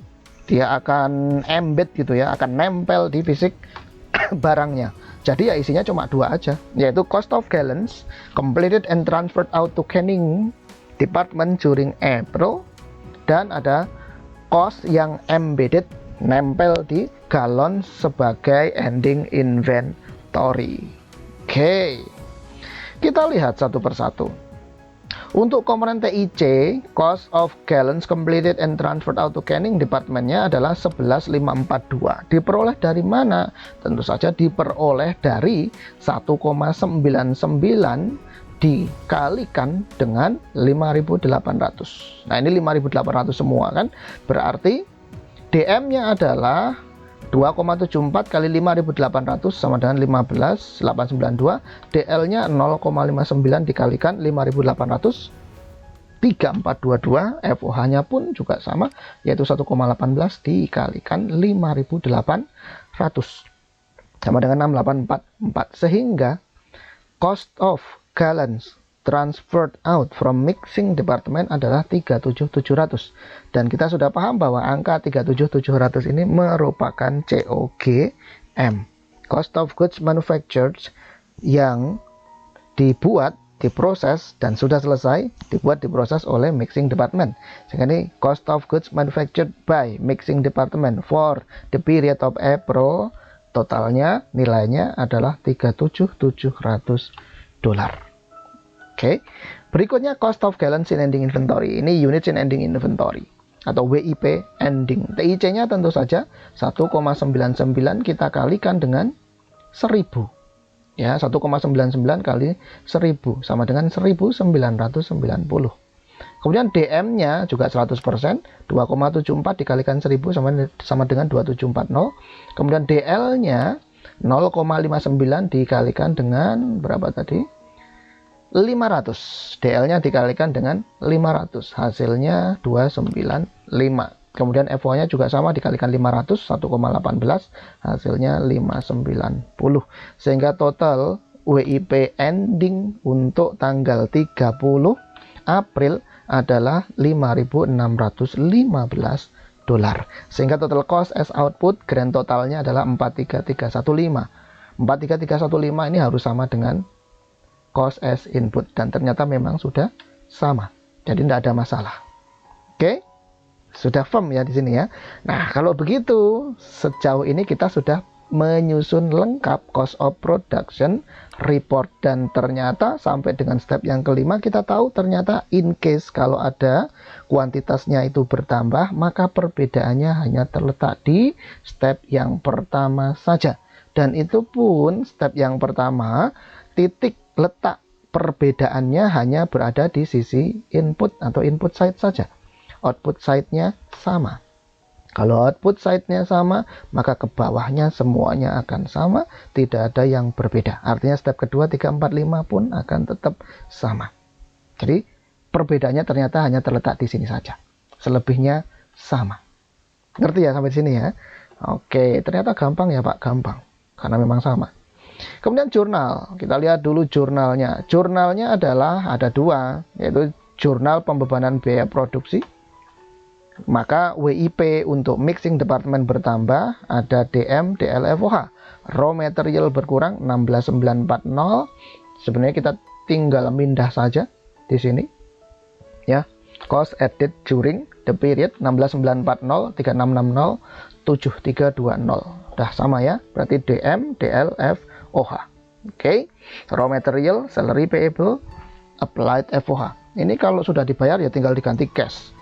dia akan embed gitu ya, akan nempel di fisik barangnya. Jadi ya isinya cuma dua aja, yaitu cost of gallons completed and transferred out to canning department during April, dan ada cost yang embedded nempel di galon sebagai ending inventory. Oke, kita lihat satu persatu. Untuk komponen TIC, cost of gallons completed and transferred out to canning departmentnya adalah 11.542. Diperoleh dari mana? Tentu saja diperoleh dari 1,99 dikalikan dengan 5.800. Nah, ini 5.800 semua kan, berarti DM-nya adalah 2,74 kali 5.800 sama dengan 15.892. DL-nya 0,59 dikalikan 5.800, 3422. FOH-nya pun juga sama, yaitu 1,18 dikalikan 5.800 sama dengan 6844. Sehingga cost of gallons transferred out from mixing department adalah 37.700. Dan kita sudah paham bahwa angka 37.700 ini merupakan COGM, cost of goods manufactured, yang dibuat, diproses, dan sudah selesai dibuat, diproses oleh mixing department. Sehingga ini cost of goods manufactured by mixing department for the period of April, totalnya nilainya adalah 37.700 dolar. Oke, berikutnya cost of gallons in ending inventory. Ini units in ending inventory atau WIP ending. TIC-nya tentu saja 1,99 kita kalikan dengan 1000. Ya, 1,99 kali 1000 sama dengan 1990. Kemudian DM-nya juga 100%, 2,74 dikalikan 1000 sama dengan 2740. Kemudian DL-nya 0,59 dikalikan dengan berapa tadi? 500. DL-nya dikalikan dengan 500, hasilnya 295. Kemudian FO-nya juga sama, dikalikan 500, 1,18, hasilnya 590. Sehingga total WIP ending untuk tanggal 30 April adalah 5.615 dolar. Sehingga total cost as output grand totalnya adalah 43315. 43315 ini harus sama dengan cost as input, dan ternyata memang sudah sama, jadi tidak ada masalah. Oke, sudah firm ya di sini ya. Nah, kalau begitu sejauh ini kita sudah menyusun lengkap cost of production report, dan ternyata sampai dengan step yang kelima kita tahu ternyata in case kalau ada kuantitasnya itu bertambah, maka perbedaannya hanya terletak di step yang pertama saja, dan itu pun step yang pertama titik letak perbedaannya hanya berada di sisi input atau input side saja. Output side-nya sama. Kalau output side-nya sama, maka ke bawahnya semuanya akan sama, tidak ada yang berbeda. Artinya step kedua, 3, 4, 5 pun akan tetap sama. Jadi perbedaannya ternyata hanya terletak di sini saja. Selebihnya sama. Ngerti ya sampai sini ya? Oke, ternyata gampang ya Pak, gampang. Karena memang sama. Kemudian jurnal, kita lihat dulu jurnalnya. Jurnalnya adalah ada dua, yaitu jurnal pembebanan biaya produksi. Maka WIP untuk mixing department bertambah, ada DM, DL, FOH. Raw material berkurang 16940. Sebenarnya kita tinggal mindah saja di sini. Ya, cost added during the period 16940, 3660, 7320. Udah sama ya, berarti DM, DL, FOH. Oke, raw material, salary payable, applied FOH. Ini kalau sudah dibayar ya tinggal diganti cash.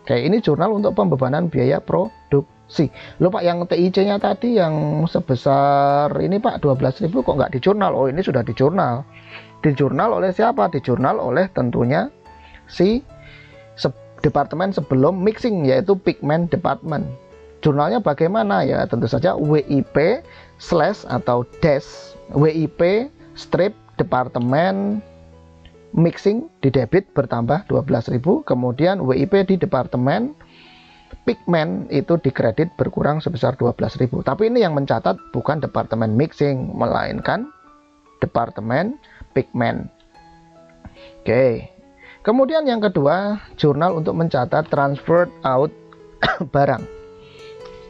Oke, ini jurnal untuk pembebanan biaya produksi. Loh Pak, yang TIC-nya tadi yang sebesar ini Pak 12.000 kok nggak di jurnal? Oh, ini sudah di jurnal. Di jurnal oleh siapa? Di jurnal oleh tentunya si departemen sebelum mixing, yaitu pigment department. Jurnalnya bagaimana ya? Tentu saja WIP slash atau dash WIP strip departemen mixing di debit bertambah 12.000, kemudian WIP di departemen pigment itu di kredit berkurang sebesar 12.000. Tapi ini yang mencatat bukan departemen mixing, melainkan departemen pigment. Oke. Kemudian yang kedua, jurnal untuk mencatat transferred out barang.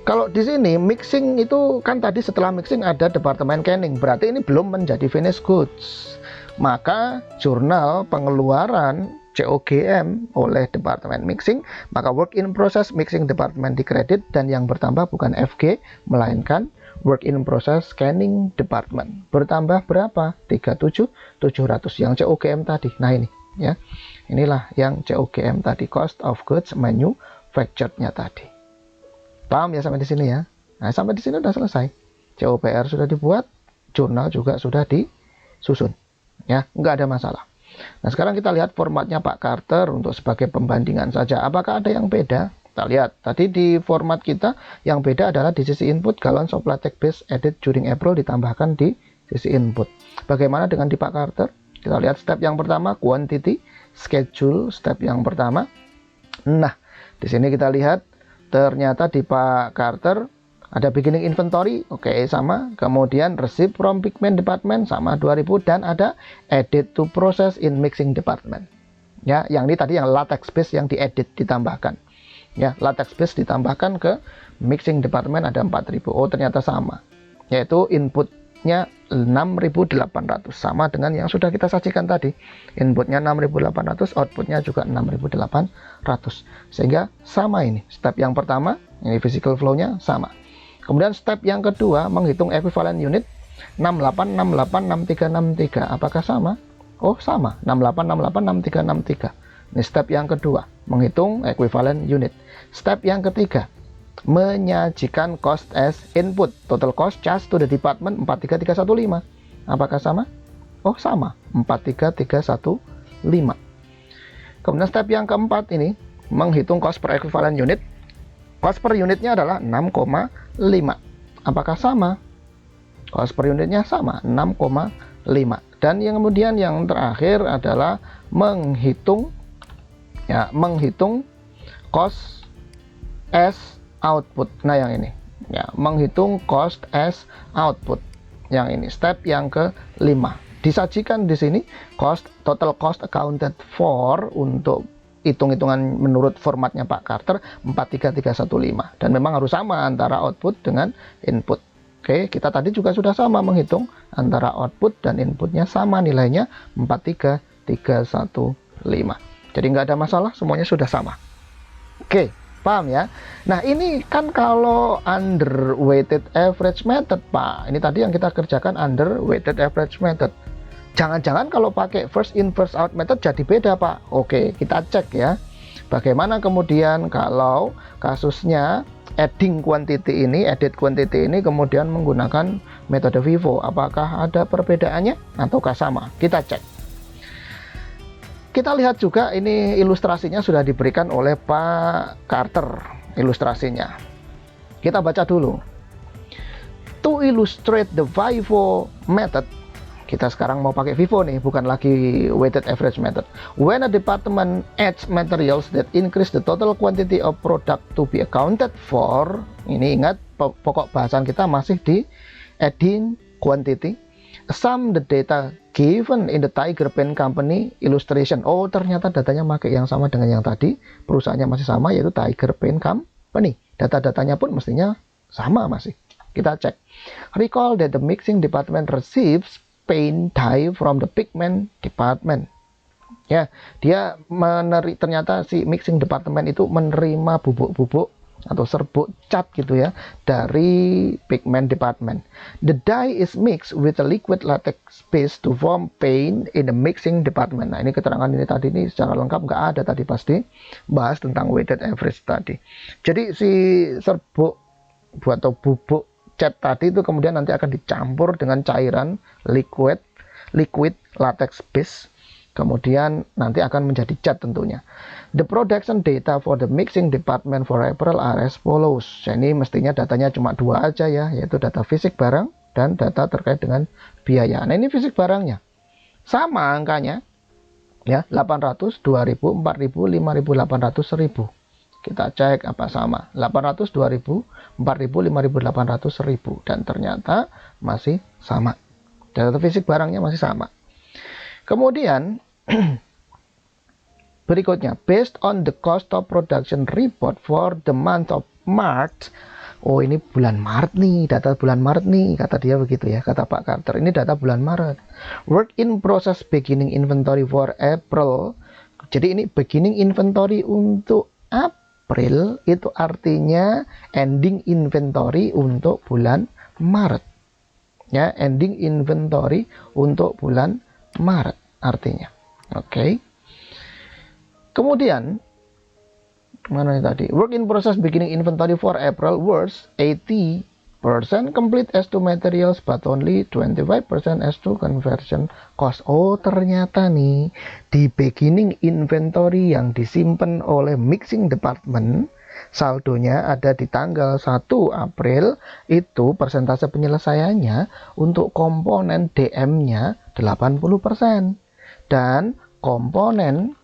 Kalau di sini mixing itu kan tadi setelah mixing ada departemen canning, berarti ini belum menjadi finished goods. Maka jurnal pengeluaran COGM oleh departemen mixing, maka work in process mixing department di kredit, dan yang bertambah bukan FG melainkan work in process scanning department. Bertambah berapa? 37.700 yang COGM tadi. Nah ini ya. Inilah yang COGM tadi, cost of goods manufactured-nya tadi. Paham ya sampai di sini ya? Nah, sampai di sini udah selesai. COPR sudah dibuat, jurnal juga sudah disusun. Ya, nggak ada masalah. Nah, sekarang kita lihat formatnya Pak Carter untuk sebagai pembandingan saja. Apakah ada yang beda? Kita lihat, tadi di format kita yang beda adalah di sisi input, gallons of latex base added during April ditambahkan di sisi input. Bagaimana dengan di Pak Carter? Kita lihat step yang pertama, quantity, schedule, step yang pertama. Nah, di sini kita lihat, ternyata di Pak Carter ada beginning inventory, oke, sama. Kemudian receipt from pigment department, sama 2000. Dan ada edit to process in mixing department. Ya, yang ini tadi yang latex base yang diedit, ditambahkan. Ya, latex base ditambahkan ke mixing department ada 4000. Oh, ternyata sama. Yaitu inputnya 6800, sama dengan yang sudah kita sajikan tadi. Inputnya 6800, outputnya juga 6800. Sehingga sama ini. Step yang pertama, ini physical flow-nya sama. Kemudian step yang kedua, menghitung equivalent unit 68686363. Apakah sama? Oh, sama. 68686363. Ini step yang kedua, menghitung equivalent unit. Step yang ketiga, menyajikan cost as input. Total cost charge to the department 43315. Apakah sama? Oh, sama. 43315. Kemudian step yang keempat ini, menghitung cost per equivalent unit. Cost per unitnya adalah 6,5. Apakah sama? Cost per unitnya sama, 6,5. Dan yang kemudian yang terakhir adalah menghitung cost as output. Nah, yang ini ya, menghitung cost as output. Yang ini step yang kelima. Disajikan di sini total cost accounted for untuk hitung-hitungan menurut formatnya Pak Carter 43315. Dan memang harus sama antara output dengan input. Oke, kita tadi juga sudah sama menghitung antara output dan inputnya sama, nilainya 43315. Jadi nggak ada masalah, semuanya sudah sama. Oke, paham ya? Nah, ini kan kalau under weighted average method, Pak. Ini tadi yang kita kerjakan under weighted average method. Jangan-jangan kalau pakai first in first out method jadi beda, Pak. Oke, kita cek ya. Bagaimana kemudian kalau kasusnya edit quantity ini kemudian menggunakan metode FIFO. Apakah ada perbedaannya ataukah sama? Kita cek. Kita lihat juga ini ilustrasinya sudah diberikan oleh Pak Carter, ilustrasinya. Kita baca dulu. To illustrate the FIFO method, kita sekarang mau pakai FIFO nih, bukan lagi weighted average method. When a department adds materials that increase the total quantity of product to be accounted for, ini ingat pokok bahasan kita masih di adding quantity. Sum the data given in the Tiger Pen Company illustration. Oh, ternyata datanya pakai yang sama dengan yang tadi. Perusahaannya masih sama, yaitu Tiger Pen Company. Data-datanya pun mestinya sama masih. Kita cek. Recall that the mixing department receives paint dye from the pigment department. Ya, dia ternyata si mixing department itu menerima bubuk-bubuk atau serbuk cat gitu ya dari pigment department. The dye is mixed with a liquid latex base to form paint in the mixing department. Nah, ini keterangan ini tadi ini secara lengkap nggak ada tadi, pasti bahas tentang weighted average tadi. Jadi si serbuk atau bubuk cat tadi itu kemudian nanti akan dicampur dengan cairan liquid latex base, kemudian nanti akan menjadi cat tentunya. The production data for the mixing department for April are as follows. Ini mestinya datanya cuma dua aja ya, yaitu data fisik barang dan data terkait dengan biaya. Nah, ini fisik barangnya sama angkanya ya, 800, 2000, 4000, 5800, 1000. Kita cek apa sama. 800, 2000, 4000, 5800, 1000. Dan ternyata masih sama. Data fisik barangnya masih sama. Kemudian berikutnya, based on the cost of production report for the month of March. Oh, ini bulan Maret nih, data bulan Maret nih, kata dia begitu ya, kata Pak Carter. Ini data bulan Maret. Work in process beginning inventory for April. Jadi ini beginning inventory untuk April, itu artinya ending inventory untuk bulan Maret. Ya, ending inventory untuk bulan Maret artinya. Oke. Kemudian mana ini tadi? Work in process beginning inventory for April worth 80 complete as to materials but only 25% as to conversion cost. Oh, ternyata nih di beginning inventory yang disimpan oleh mixing department, saldonya ada di tanggal 1 April, itu persentase penyelesaiannya untuk komponen DM-nya 80% dan komponen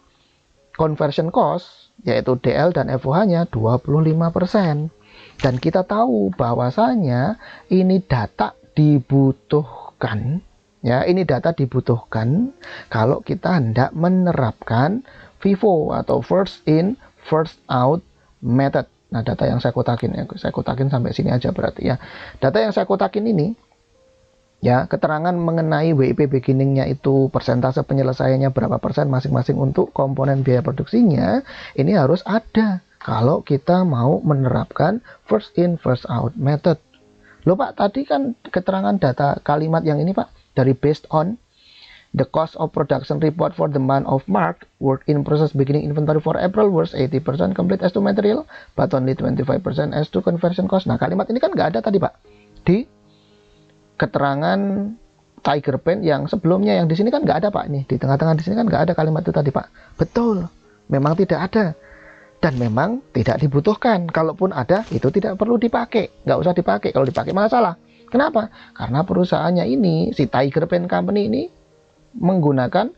conversion cost yaitu DL dan FOH-nya 25%. Dan kita tahu bahwasanya ini data dibutuhkan, ya, ini data dibutuhkan kalau kita hendak menerapkan FIFO atau first in first out method. Nah, data yang saya kotakin ya, saya kotakin sampai sini aja berarti ya. Data yang saya kotakin ini, ya, keterangan mengenai WIP beginningnya itu persentase penyelesaiannya berapa persen masing-masing untuk komponen biaya produksinya, ini harus ada kalau kita mau menerapkan first in first out method. Loh Pak, tadi kan keterangan data kalimat yang ini Pak, dari based on the cost of production report for the month of March, work in process beginning inventory for April was 80% complete as to material but only 25% as to conversion cost. Nah, kalimat ini kan nggak ada tadi Pak di keterangan Tiger Pen yang sebelumnya, yang di sini kan nggak ada Pak. Nih di tengah-tengah di sini kan nggak ada kalimat itu tadi Pak. Betul, memang tidak ada dan memang tidak dibutuhkan. Kalaupun ada itu tidak perlu dipakai, nggak usah dipakai. Kalau dipakai malah salah. Kenapa? Karena perusahaannya ini, si Tiger Pen Company ini menggunakan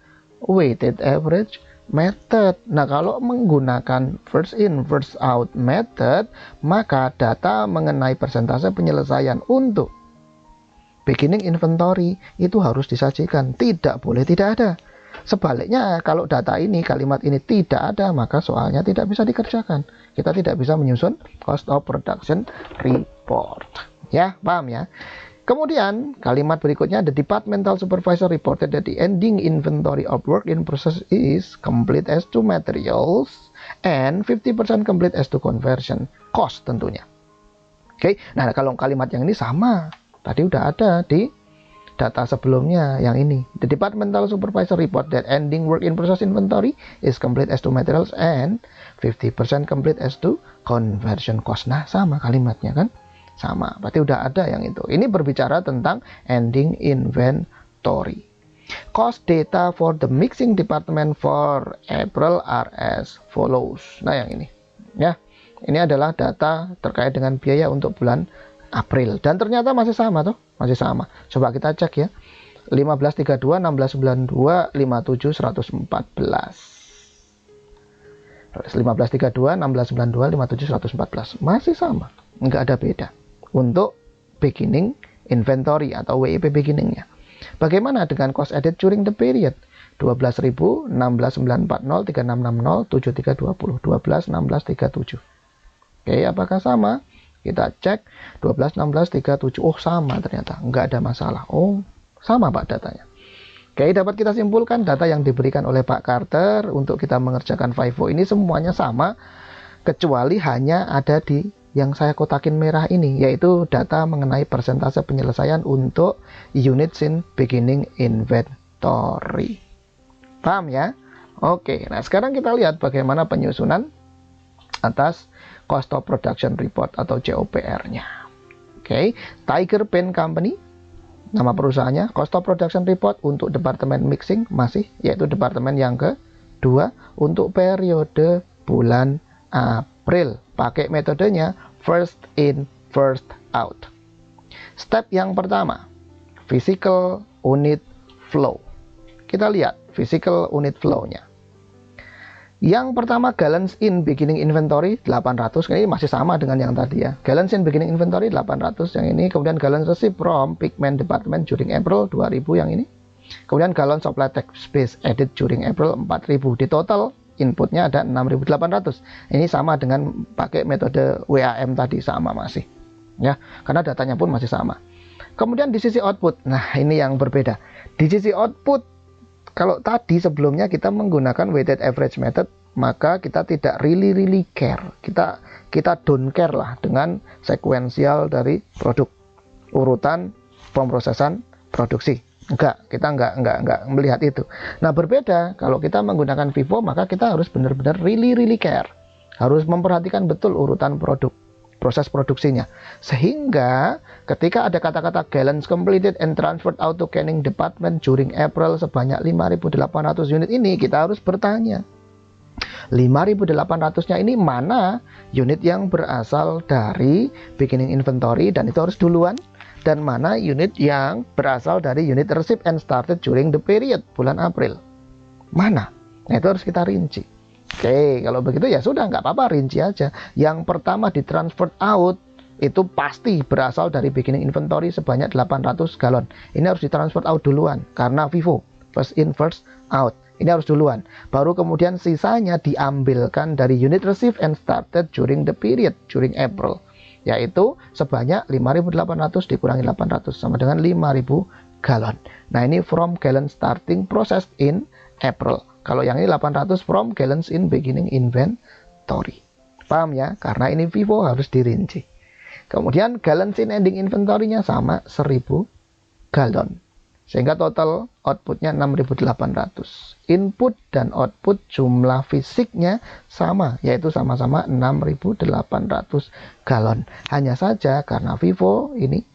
weighted average method. Nah, kalau menggunakan first in first out method, maka data mengenai persentase penyelesaian untuk beginning inventory itu harus disajikan, tidak boleh tidak ada. Sebaliknya, kalau data ini, kalimat ini tidak ada, maka soalnya tidak bisa dikerjakan. Kita tidak bisa menyusun cost of production report. Ya, paham ya? Kemudian, kalimat berikutnya, the departmental supervisor reported that the ending inventory of work in process is complete as to materials and 50% complete as to conversion cost tentunya. Oke, nah kalau kalimat yang ini sama. Tadi udah ada di data sebelumnya yang ini. The departmental supervisor report that ending work in process inventory is complete as to materials and 50% complete as to conversion cost. Nah, sama kalimatnya kan? Sama. Berarti udah ada yang itu. Ini berbicara tentang ending inventory. Cost data for the mixing department for April are as follows. Nah, yang ini. Ya. Ini adalah data terkait dengan biaya untuk bulan April, dan ternyata masih sama tuh, masih sama. Coba kita cek ya. 1532, 1692, 57, 114. 1532, 1692, 57, 114. Masih sama, nggak ada beda untuk beginning inventory atau WIP beginningnya. Bagaimana dengan cost added during the period? 12.000, 16940, 3660, 7320, 12, 16, 37. Oke, apakah sama? Kita cek 12, 16, 37. Oh, sama ternyata. Nggak ada masalah. Oh, sama Pak datanya. Oke, dapat kita simpulkan data yang diberikan oleh Pak Carter untuk kita mengerjakan FIFO ini semuanya sama, kecuali hanya ada di yang saya kotakin merah ini, yaitu data mengenai persentase penyelesaian untuk units in beginning inventory. Paham ya? Oke, nah sekarang kita lihat bagaimana penyusunan atas cost of production report atau COPR-nya. Oke, Tiger Pen Company, nama perusahaannya. Cost of production report untuk departemen mixing masih, yaitu departemen yang kedua untuk periode bulan April. Pakai metodenya first in first out. Step yang pertama, physical unit flow. Kita lihat physical unit flow-nya. Yang pertama, gallons in beginning inventory 800. Ini masih sama dengan yang tadi ya. Gallons in beginning inventory 800 yang ini. Kemudian gallons received from pigment department during April 2000 yang ini. Kemudian gallons of latex base added during April 4000. Di total inputnya ada 6800. Ini sama dengan pakai metode WAM tadi, sama masih. Ya, karena datanya pun masih sama. Kemudian di sisi output. Nah, ini yang berbeda. Di sisi output, kalau tadi sebelumnya kita menggunakan weighted average method, maka kita tidak really care. Kita don't care lah dengan sekuensial dari produk, urutan pemrosesan produksi. Kita enggak melihat itu. Nah, berbeda kalau kita menggunakan FIFO, maka kita harus benar-benar really care. Harus memperhatikan betul urutan produk proses produksinya. Sehingga ketika ada kata-kata gallons completed and transferred out to canning department during April sebanyak 5.800 unit ini, kita harus bertanya, 5.800-nya ini mana unit yang berasal dari beginning inventory dan itu harus duluan, dan mana unit yang berasal dari unit received and started during the period bulan April. Mana? Nah, itu harus kita rinci. Oke, kalau begitu ya sudah, nggak apa-apa, rinci aja. Yang pertama di transfer out itu pasti berasal dari beginning inventory sebanyak 800 galon. Ini harus ditransfer out duluan karena FIFO, first in first out. Ini harus duluan. Baru kemudian sisanya diambilkan dari unit received and started during the period, during April. Yaitu sebanyak 5.800 dikurangi 800 sama dengan 5.000 galon. Nah, ini from gallon starting process in April. Kalau yang ini 800 from gallons in beginning inventory. Paham ya? Karena ini FIFO harus dirinci. Kemudian gallons in ending inventory-nya sama 1.000 galon. Sehingga total outputnya 6.800. Input dan output jumlah fisiknya sama, yaitu sama-sama 6.800 galon. Hanya saja karena FIFO ini,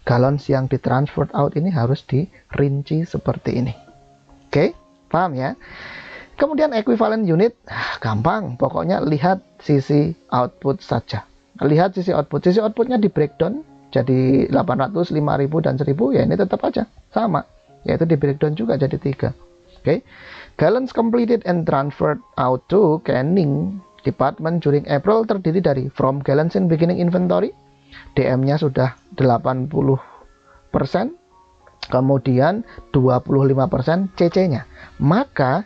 gallons yang ditransfer out ini harus dirinci seperti ini. Oke, paham ya? Kemudian equivalent unit, gampang. Pokoknya lihat sisi output saja. Lihat sisi output. Sisi outputnya di breakdown jadi 800, 5.000, dan 1.000, ya ini tetap aja sama, yaitu di breakdown juga jadi 3. Oke, gallons completed and transferred out to canning department during April terdiri dari from gallons in beginning inventory, DM-nya sudah 80%, kemudian 25% CC-nya. Maka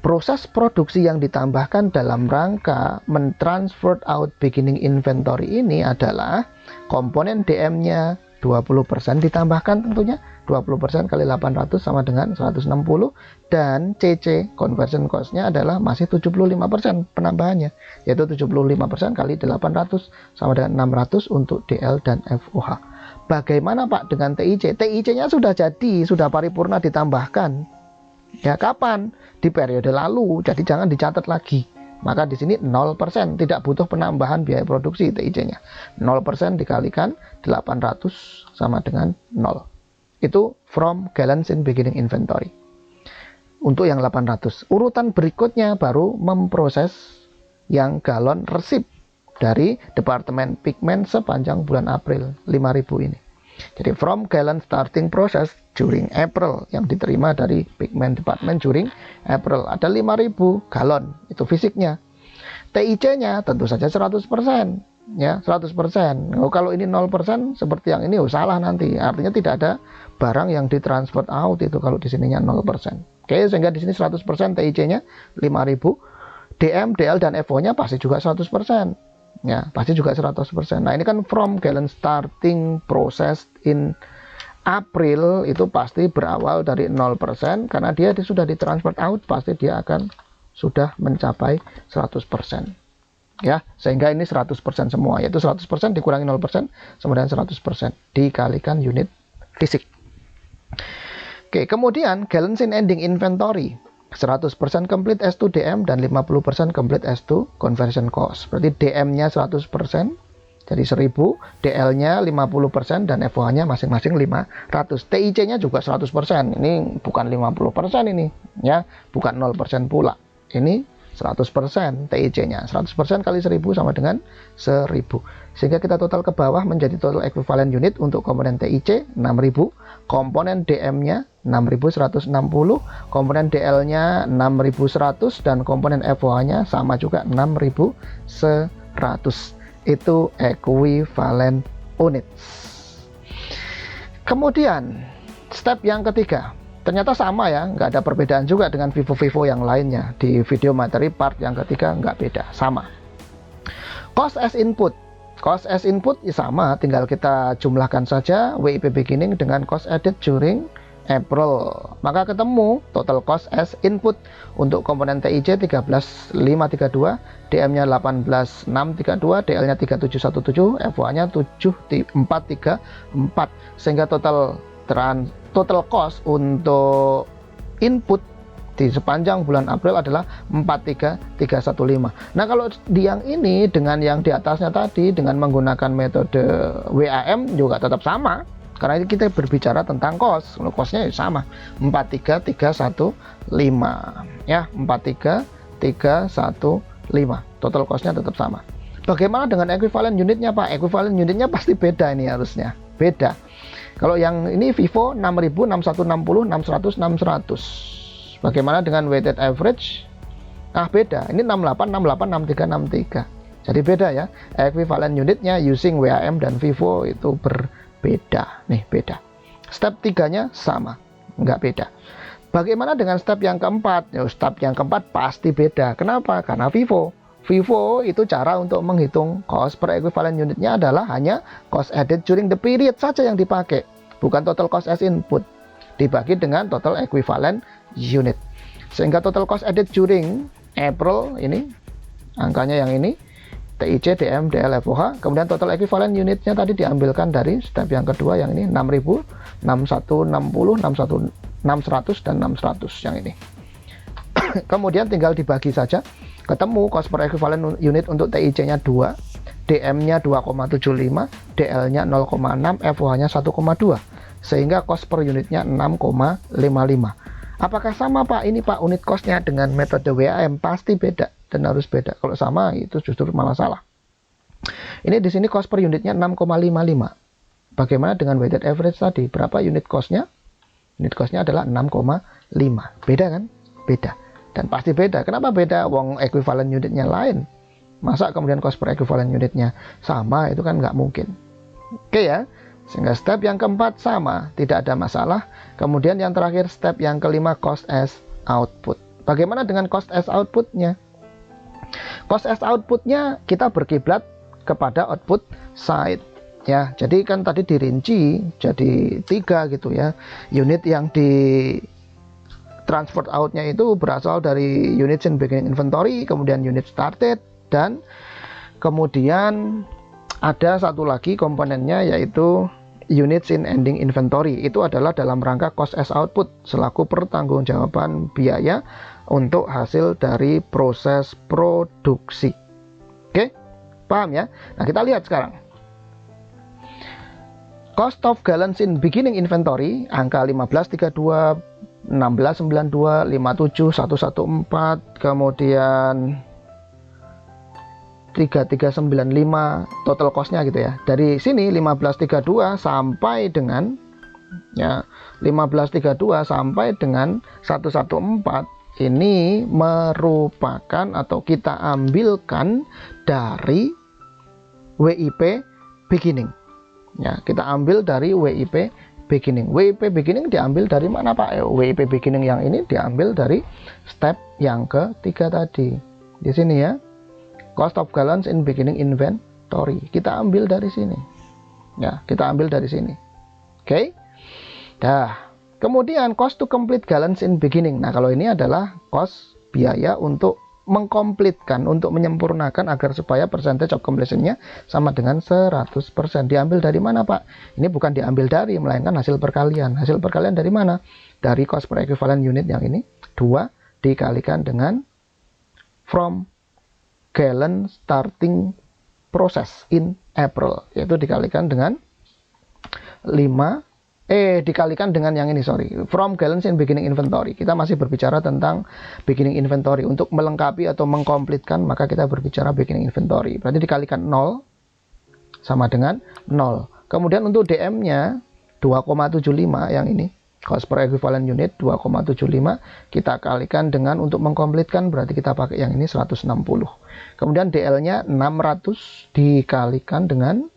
proses produksi yang ditambahkan dalam rangka mentransfer out beginning inventory ini adalah komponen DM-nya 20% ditambahkan tentunya, 20% kali 800 sama dengan 160, dan CC conversion cost-nya adalah masih 75% penambahannya, yaitu 75% kali 800 sama dengan 600 untuk DL dan FOH. Bagaimana Pak dengan TIC? TIC-nya sudah jadi, sudah paripurna ditambahkan. Ya, kapan? Di periode lalu, jadi jangan dicatat lagi. Maka di sini 0%, tidak butuh penambahan biaya produksi TIC-nya. 0% dikalikan 800 sama dengan 0. Itu from gallons in beginning inventory. Untuk yang 800. Urutan berikutnya baru memproses yang galon resip dari Departemen Pigment sepanjang bulan April, 5.000 ini. Jadi from gallon starting process during April yang diterima dari Pigment Department during April ada 5.000 galon, itu fisiknya. TIC-nya tentu saja 100%, ya 100%. Kalau ini 0% seperti yang ini, salah nanti. Artinya tidak ada barang yang ditransfer out itu kalau di sininya 0%. Oke, sehingga di sini 100% TIC-nya 5.000, DM, DL dan FO-nya pasti juga 100%. Ya, pasti juga 100%. Nah, ini kan from gallon starting process in April itu pasti berawal dari 0% karena dia sudah ditransfer out, pasti dia akan sudah mencapai 100%. Ya, sehingga ini 100% semua, yaitu 100% dikurangi 0% sama dengan 100% dikalikan unit fisik. Oke, kemudian gallons in ending inventory 100% complete S2 DM dan 50% complete S2 conversion cost. Berarti DM-nya 100%, jadi 1000, DL-nya 50% dan FOH-nya masing-masing 500. TIC-nya juga 100%. Ini bukan 50% ini, ya, bukan 0% pula. Ini 100% TIC-nya. 100% kali 1000 sama dengan 1000. Sehingga kita total ke bawah menjadi total equivalent unit untuk komponen TIC 6000, komponen DM-nya 6160, komponen DL-nya 6100 dan komponen FOH-nya sama juga 6100. Itu equivalent units. Kemudian step yang ketiga, ternyata sama ya, nggak ada perbedaan juga dengan FIFO-FIFO yang lainnya. Di video materi part yang ketiga nggak beda, sama. Cost as input. Cost as input sama, tinggal kita jumlahkan saja WIP beginning dengan cost added during April. Maka ketemu total cost as input untuk komponen TIC 13532, DM-nya 18632, DL-nya 3717, FOH-nya 7434. Sehingga total cost untuk input di sepanjang bulan April adalah 43315. Nah, kalau di yang ini dengan yang di atasnya tadi dengan menggunakan metode WAM juga tetap sama. Karena ini kita berbicara tentang cost. Costnya sama 43315 ya, 43315. Total costnya tetap sama. Bagaimana dengan equivalent unitnya Pak? Equivalent unitnya pasti beda ini, harusnya beda. Kalau yang ini Vivo 6000, 6160, 600, 600. Bagaimana dengan weighted average? Beda. Ini 68, 68, 63, 63. Jadi beda ya. Equivalent unitnya using WAM dan Vivo itu berbeda. Nih, beda. Step 3-nya sama. Nggak beda. Bagaimana dengan step yang keempat? Step yang keempat pasti beda. Kenapa? Karena Vivo itu cara untuk menghitung cost per equivalent unitnya adalah hanya cost added during the period saja yang dipakai, bukan total cost as input, dibagi dengan total equivalent unit. Sehingga total cost added during April ini, angkanya yang ini, TIC, DM, DL, FOH, kemudian total equivalent unitnya tadi diambilkan dari step yang kedua yang ini, 6000, 6160, 600, dan 600 yang ini. Kemudian tinggal dibagi saja, ketemu cost per equivalent unit untuk TIC-nya 2, DM-nya 2,75, DL-nya 0,6, FOH-nya 1,2. Sehingga cost per unitnya 6,55. Apakah sama Pak? Ini Pak, unit cost-nya dengan metode WAM pasti beda dan harus beda. Kalau sama itu justru malah salah. Ini di sini cost per unitnya 6,55. Bagaimana dengan weighted average tadi? Berapa unit cost-nya? Unit cost-nya adalah 6,5. Beda kan? Beda. Dan pasti beda. Kenapa beda? Wong equivalent unitnya lain. Masa kemudian cost per equivalent unitnya sama? Itu kan nggak mungkin. Oke ya. Sehingga step yang keempat sama, tidak ada masalah. Kemudian yang terakhir step yang kelima, cost as output. Bagaimana dengan cost as outputnya? Cost as outputnya kita berkiblat kepada output side. Ya, jadi kan tadi dirinci jadi 3 gitu ya. Unit yang di transport outnya itu berasal dari units in beginning inventory, kemudian unit started, dan kemudian ada satu lagi komponennya yaitu units in ending inventory. Itu adalah dalam rangka cost as output selaku pertanggungjawaban biaya untuk hasil dari proses produksi. Oke, paham ya? Nah, kita lihat sekarang. Cost of gallons in beginning inventory angka 1532, 1692, 57, 114, kemudian 3395 total costnya gitu ya. Dari sini 1532 sampai dengan ya 1532 sampai dengan 114 ini merupakan atau kita ambilkan dari WIP beginning. Ya, kita ambil dari WIP beginning. WIP beginning diambil dari mana Pak? WIP beginning yang ini diambil dari step yang ketiga tadi. Di sini ya. Cost of gallons in beginning inventory. Kita ambil dari sini. Ya, kita ambil dari sini. Oke. Dah. Kemudian cost to complete gallons in beginning. Nah, kalau ini adalah cost biaya untuk mengkomplitkan, untuk menyempurnakan agar supaya percentage of completion-nya sama dengan 100%. Diambil dari mana Pak? Ini bukan diambil dari, melainkan hasil perkalian. Hasil perkalian dari mana? Dari cost per equivalent unit yang ini 2 dikalikan dengan from gallon starting process in April, yaitu dikalikan dengan 5 dikalikan dengan yang ini, from gallons in beginning inventory. Kita masih berbicara tentang beginning inventory. Untuk melengkapi atau mengkomplitkan, maka kita berbicara beginning inventory. Berarti dikalikan 0 sama dengan 0. Kemudian untuk DM-nya 2,75 yang ini, cost per equivalent unit 2,75, kita kalikan dengan, untuk mengkomplitkan berarti kita pakai yang ini 160. Kemudian DL-nya 600 dikalikan dengan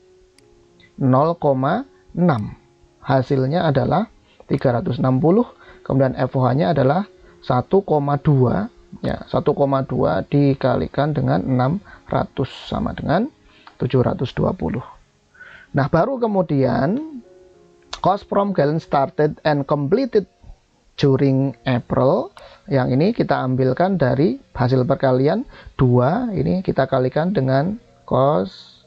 0,6. Hasilnya adalah 360, kemudian FOH-nya adalah 1,2 ya, 1,2 dikalikan dengan 600 sama dengan 720. Nah, baru kemudian cost from gallon started and completed during April, yang ini kita ambilkan dari hasil perkalian 2, ini kita kalikan dengan cost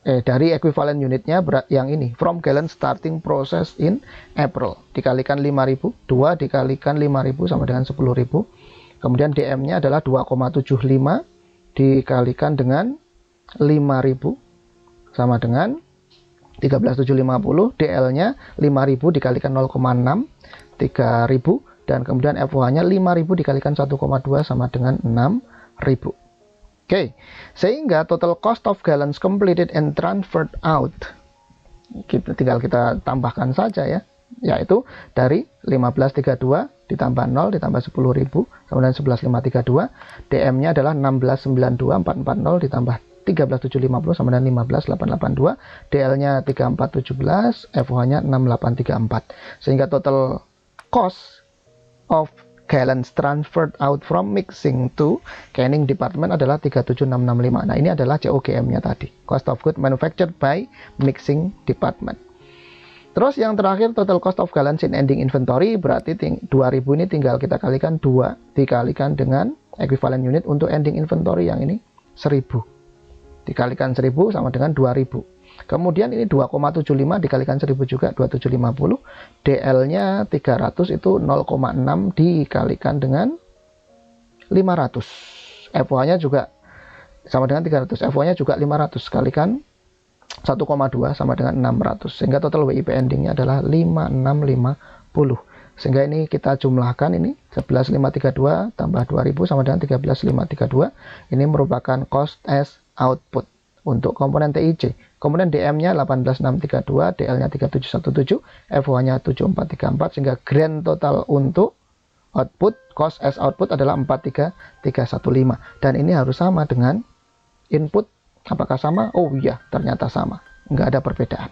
dari equivalent unitnya yang ini, from gallon starting process in April, dikalikan 5.000, 2 dikalikan 5.000 sama dengan 10.000. Kemudian DM-nya adalah 2,75 dikalikan dengan 5.000 sama dengan 13.750. DL-nya 5.000 dikalikan 0,6, 3.000. Dan kemudian FOH-nya 5.000 dikalikan 1,2 sama dengan 6.000. Oke, sehingga total cost of gallons completed and transferred out, tinggal kita tambahkan saja ya, yaitu dari 1532 ditambah 0 ditambah 10.000 sama dengan 11.532. DM-nya adalah 1692.440 ditambah 13.750 sama dengan 15.882. DL-nya 3417, FOH-nya 6834. Sehingga total cost of gallons transferred out from mixing to canning department adalah 37665. Nah, ini adalah COGM-nya tadi, cost of good manufactured by mixing department. Terus yang terakhir, total cost of gallons in ending inventory, berarti 2000 ini tinggal kita kalikan 2 dikalikan dengan equivalent unit untuk ending inventory yang ini 1000. Dikalikan 1000 sama dengan 2000. Kemudian ini 2,75 dikalikan 1000 juga 2750. DL-nya 300 itu 0,6 dikalikan dengan 500. FOH-nya juga sama dengan 300. FOH-nya juga 500 kalikan 1,2 sama dengan 600. Sehingga total WIP endingnya adalah 5650. Sehingga ini kita jumlahkan, ini 11.532 tambah 2000 sama dengan 13.532. Ini merupakan cost as output untuk komponen TIC. Kemudian DM-nya 18.632, DL-nya 3717, FOH-nya 7434, sehingga grand total untuk output, cost as output adalah 43315. Dan ini harus sama dengan input. Apakah sama? Oh iya, ternyata sama. Nggak ada perbedaan.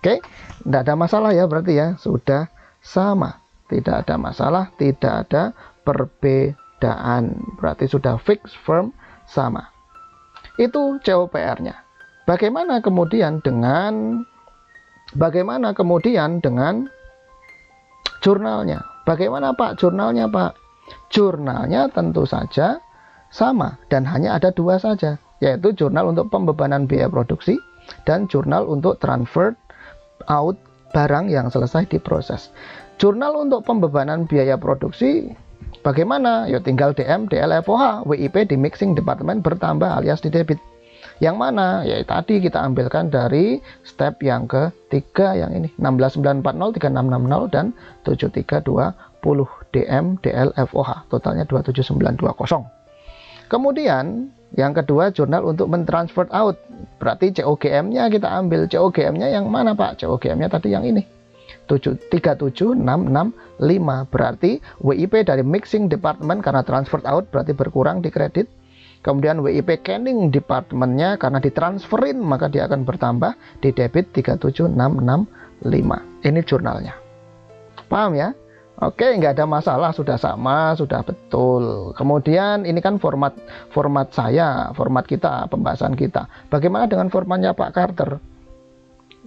Oke, nggak ada masalah ya berarti ya. Sudah sama. Tidak ada masalah, tidak ada perbedaan. Berarti sudah fix, firm, sama. Itu COPR-nya. Bagaimana kemudian dengan jurnalnya? Bagaimana Pak jurnalnya, Pak? Jurnalnya tentu saja sama dan hanya ada 2 saja, yaitu jurnal untuk pembebanan biaya produksi dan jurnal untuk transfer out barang yang selesai diproses. Jurnal untuk pembebanan biaya produksi bagaimana? Ya tinggal DM, DL, FOH, WIP di mixing department bertambah alias di debit. Yang mana? Ya tadi kita ambilkan dari step yang ketiga yang ini, 16940, 3660 dan 7320 DM, DL, FOH. Totalnya 27920. Kemudian yang kedua, jurnal untuk mentransfer out. Berarti COGM-nya kita ambil. COGM-nya yang mana Pak? COGM-nya tadi yang ini, 37665. Berarti WIP dari mixing department karena transfer out berarti berkurang di kredit. Kemudian WIP canning departmentnya karena ditransferin maka dia akan bertambah di debit 37665. Ini jurnalnya. Paham ya? Oke, nggak ada masalah, sudah sama, sudah betul. Kemudian ini kan format saya, format kita, pembahasan kita. Bagaimana dengan formatnya Pak Carter?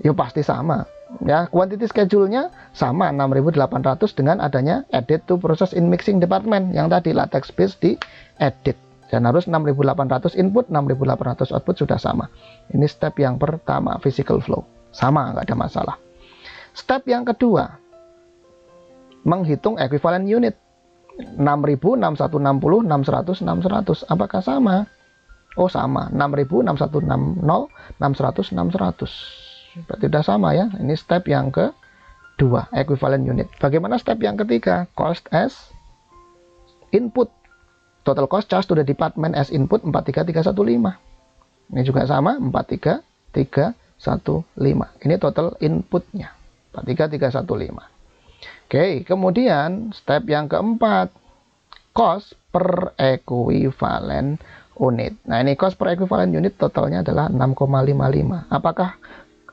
Ya pasti sama. Ya, quantity schedule-nya sama 6.800 dengan adanya edit to process in mixing department yang tadi latex base di edit. Dan harus 6.800 input, 6.800 output sudah sama. Ini step yang pertama, physical flow. Sama, nggak ada masalah. Step yang kedua, menghitung equivalent unit. 6.000, 6160, 600, 600. Apakah sama? Oh sama, 6.000, 6160, 600, 600. Berarti sudah sama ya. Ini step yang kedua, equivalent unit. Bagaimana step yang ketiga? Cost as input. Total cost charge to the department as input 43315. Ini juga sama 43315. Ini total inputnya 43315. Oke, kemudian step yang keempat, cost per equivalent unit. Nah, ini cost per equivalent unit totalnya adalah 6,55. Apakah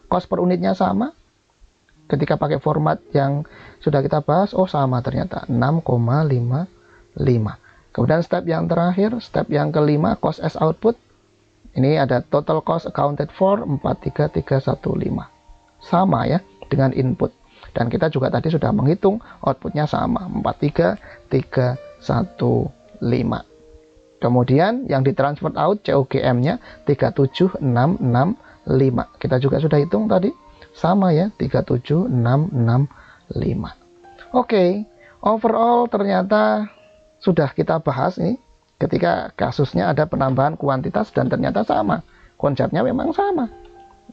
cost per unitnya sama? Ketika pakai format yang sudah kita bahas, oh sama ternyata 6,55. Kemudian step yang terakhir, step yang kelima, cost as output. Ini ada total cost accounted for 43315. Sama ya dengan input. Dan kita juga tadi sudah menghitung outputnya sama, 43315. Kemudian yang ditransfer out COGM-nya 37665. Kita juga sudah hitung tadi, sama ya, 37665. Oke, overall ternyata sudah kita bahas nih, ketika kasusnya ada penambahan kuantitas dan ternyata sama, konsepnya memang sama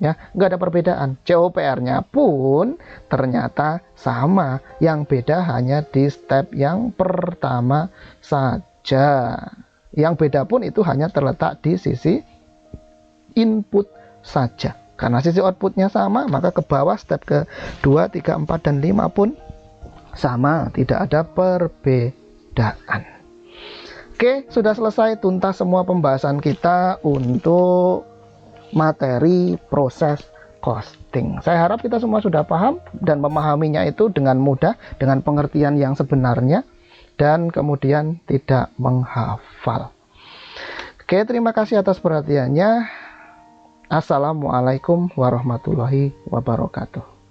ya, nggak ada perbedaan. COPR-nya pun ternyata sama, yang beda hanya di step yang pertama saja. Yang beda pun itu hanya terletak di sisi input saja. Karena sisi outputnya sama, maka ke bawah step ke 2, 3, 4, dan 5 pun sama, tidak ada perbedaan. Oke, sudah selesai tuntas semua pembahasan kita untuk materi proses costing. Saya harap kita semua sudah paham dan memahaminya itu dengan mudah, dengan pengertian yang sebenarnya, dan kemudian tidak menghafal. Oke, terima kasih atas perhatiannya. Assalamualaikum warahmatullahi wabarakatuh.